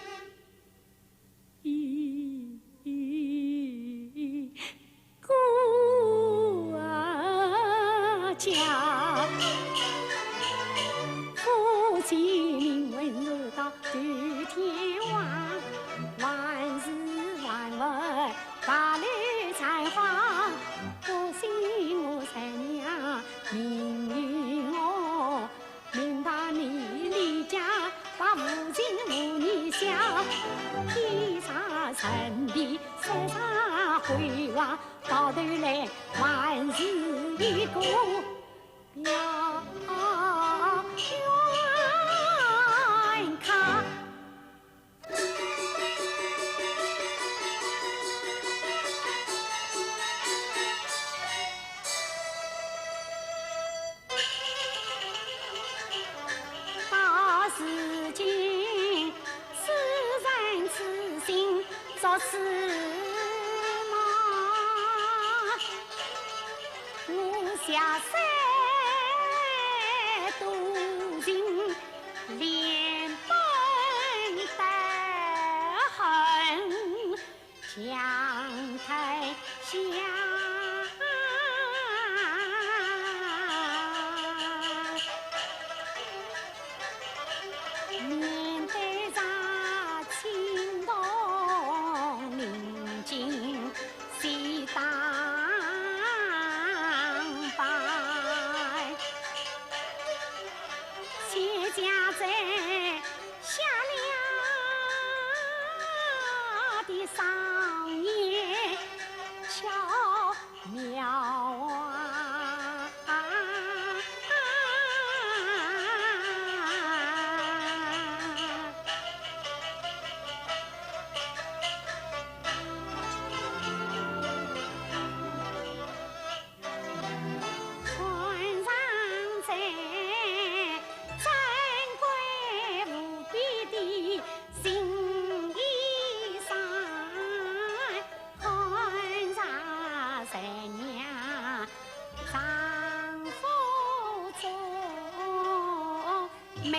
顾家，夫妻名闻入到举天王，万事万物法律才华，不信我三娘命运我，明白你离家把无情无义下，天差神地山茶辉煌，到头来万事一个表圆卡。大事情，此人此心做此梦，我下山渡尽连本带恨，相太相。面对着青铜明镜西当白，谢家在下了的上演巧妙啊。穿上这珍贵无比的新衣裳，看上三娘丈夫中美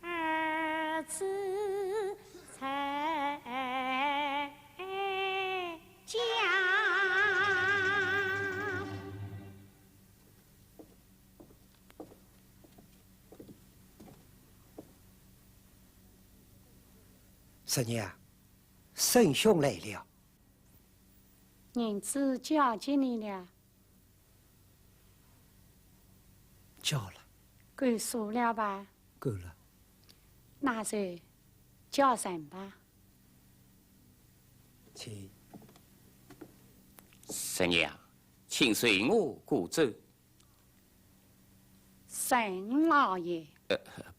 儿子才家。十娘，圣兄来了。人子叫进你了，叫了，够数了吧？够了。那就叫神吧。请十娘，请随我过走。神老爷，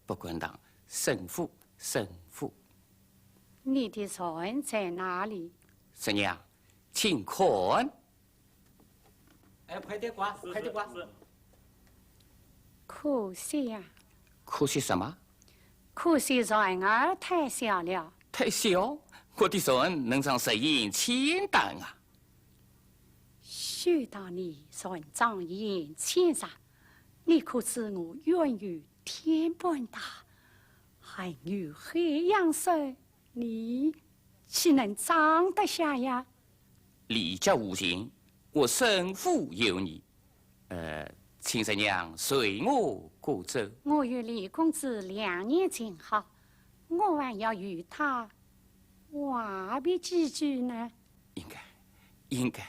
不管当神父，神父。你的船在哪里？十娘，请看。哎，快点挂，快点挂。可惜呀、可惜什么？可惜船儿太小了。太小，我的船能上10银10担啊！许到你船长眼前上，你可知我愿有天般大，还有海洋深，你岂能装得下呀？李家无情，我神父有你。请十娘随我过走。我与李公子2年前好，我还要与他话别几句呢。应该。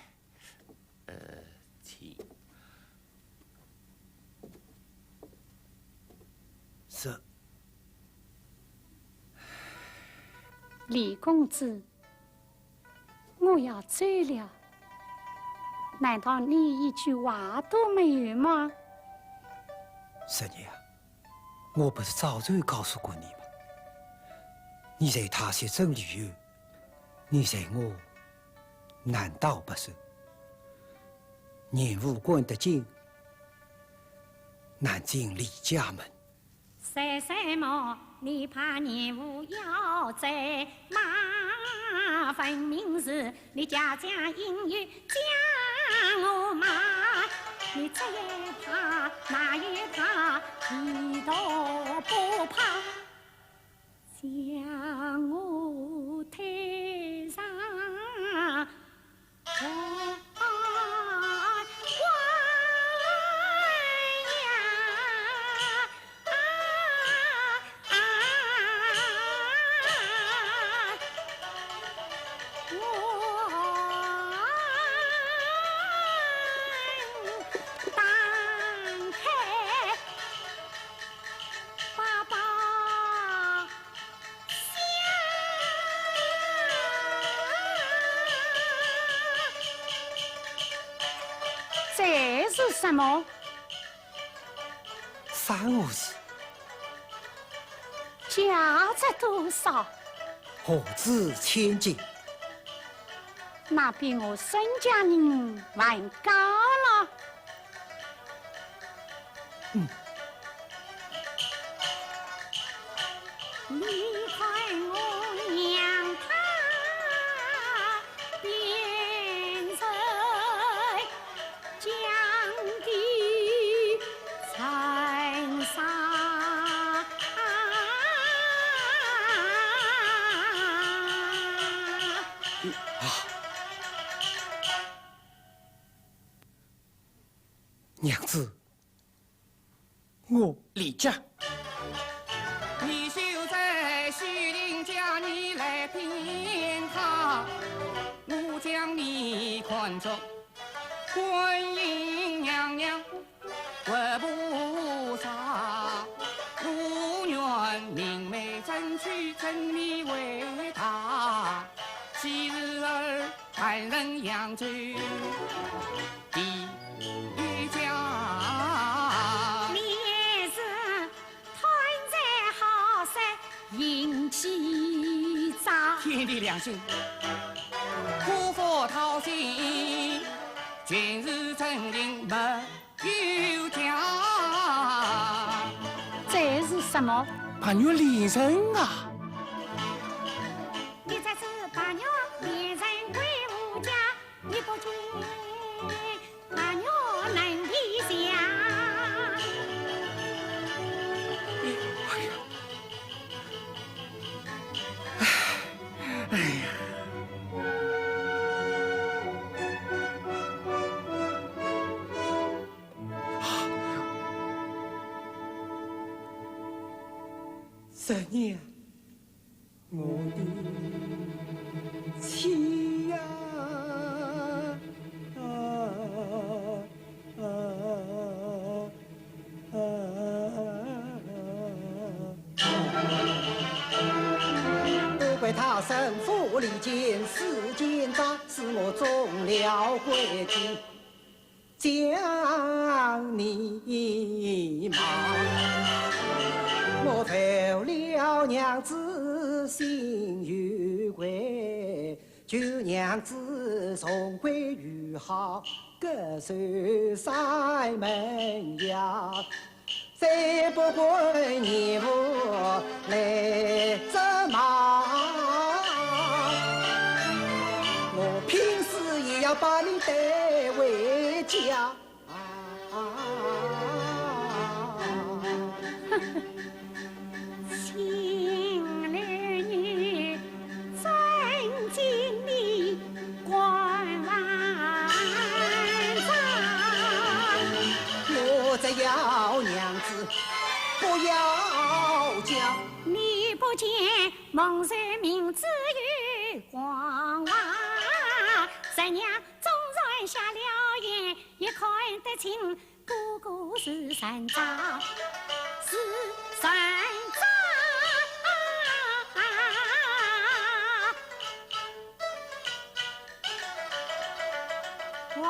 请。是。李公子，我要走了。难道你一句话都没有吗？十娘，我不是早就告诉过你吗？你在他县镇旅游，你在我难道不是？年武关得进，难进李家门。为什么你怕业务要走？妈分明是你家家隐语将我骂。你这也怕那也怕，一都不怕，将我推上这是什么？三五事，价值多少？何止千金？那比我沈家人还高了。你看我娘她变成江的尘沙，娘子，我李家。你就在西陵家你来骗他，我将你看作观音娘娘活菩萨，我愿明媒正娶真你为他，昔日儿派人扬州地家。引起杂，天地良心，苦佛讨心，全是真情没有假。这是什么？把女连人啊！你这是把女连人归我家，你不见把女能理想。哎呀，十娘，我的妻呀！不怪他身负离间，世间大，是我中了规矩，将你骂。我负了娘子心有愧，求娘子重归于好，各守山门呀。再不管义务来责骂，我拼死也要把你带回家。新儿女尊敬你关万丈，我只要娘子不要讲，你不见蒙受名字与光华，十娘总算下了眼，也看得清哥哥是神渣，是神渣。万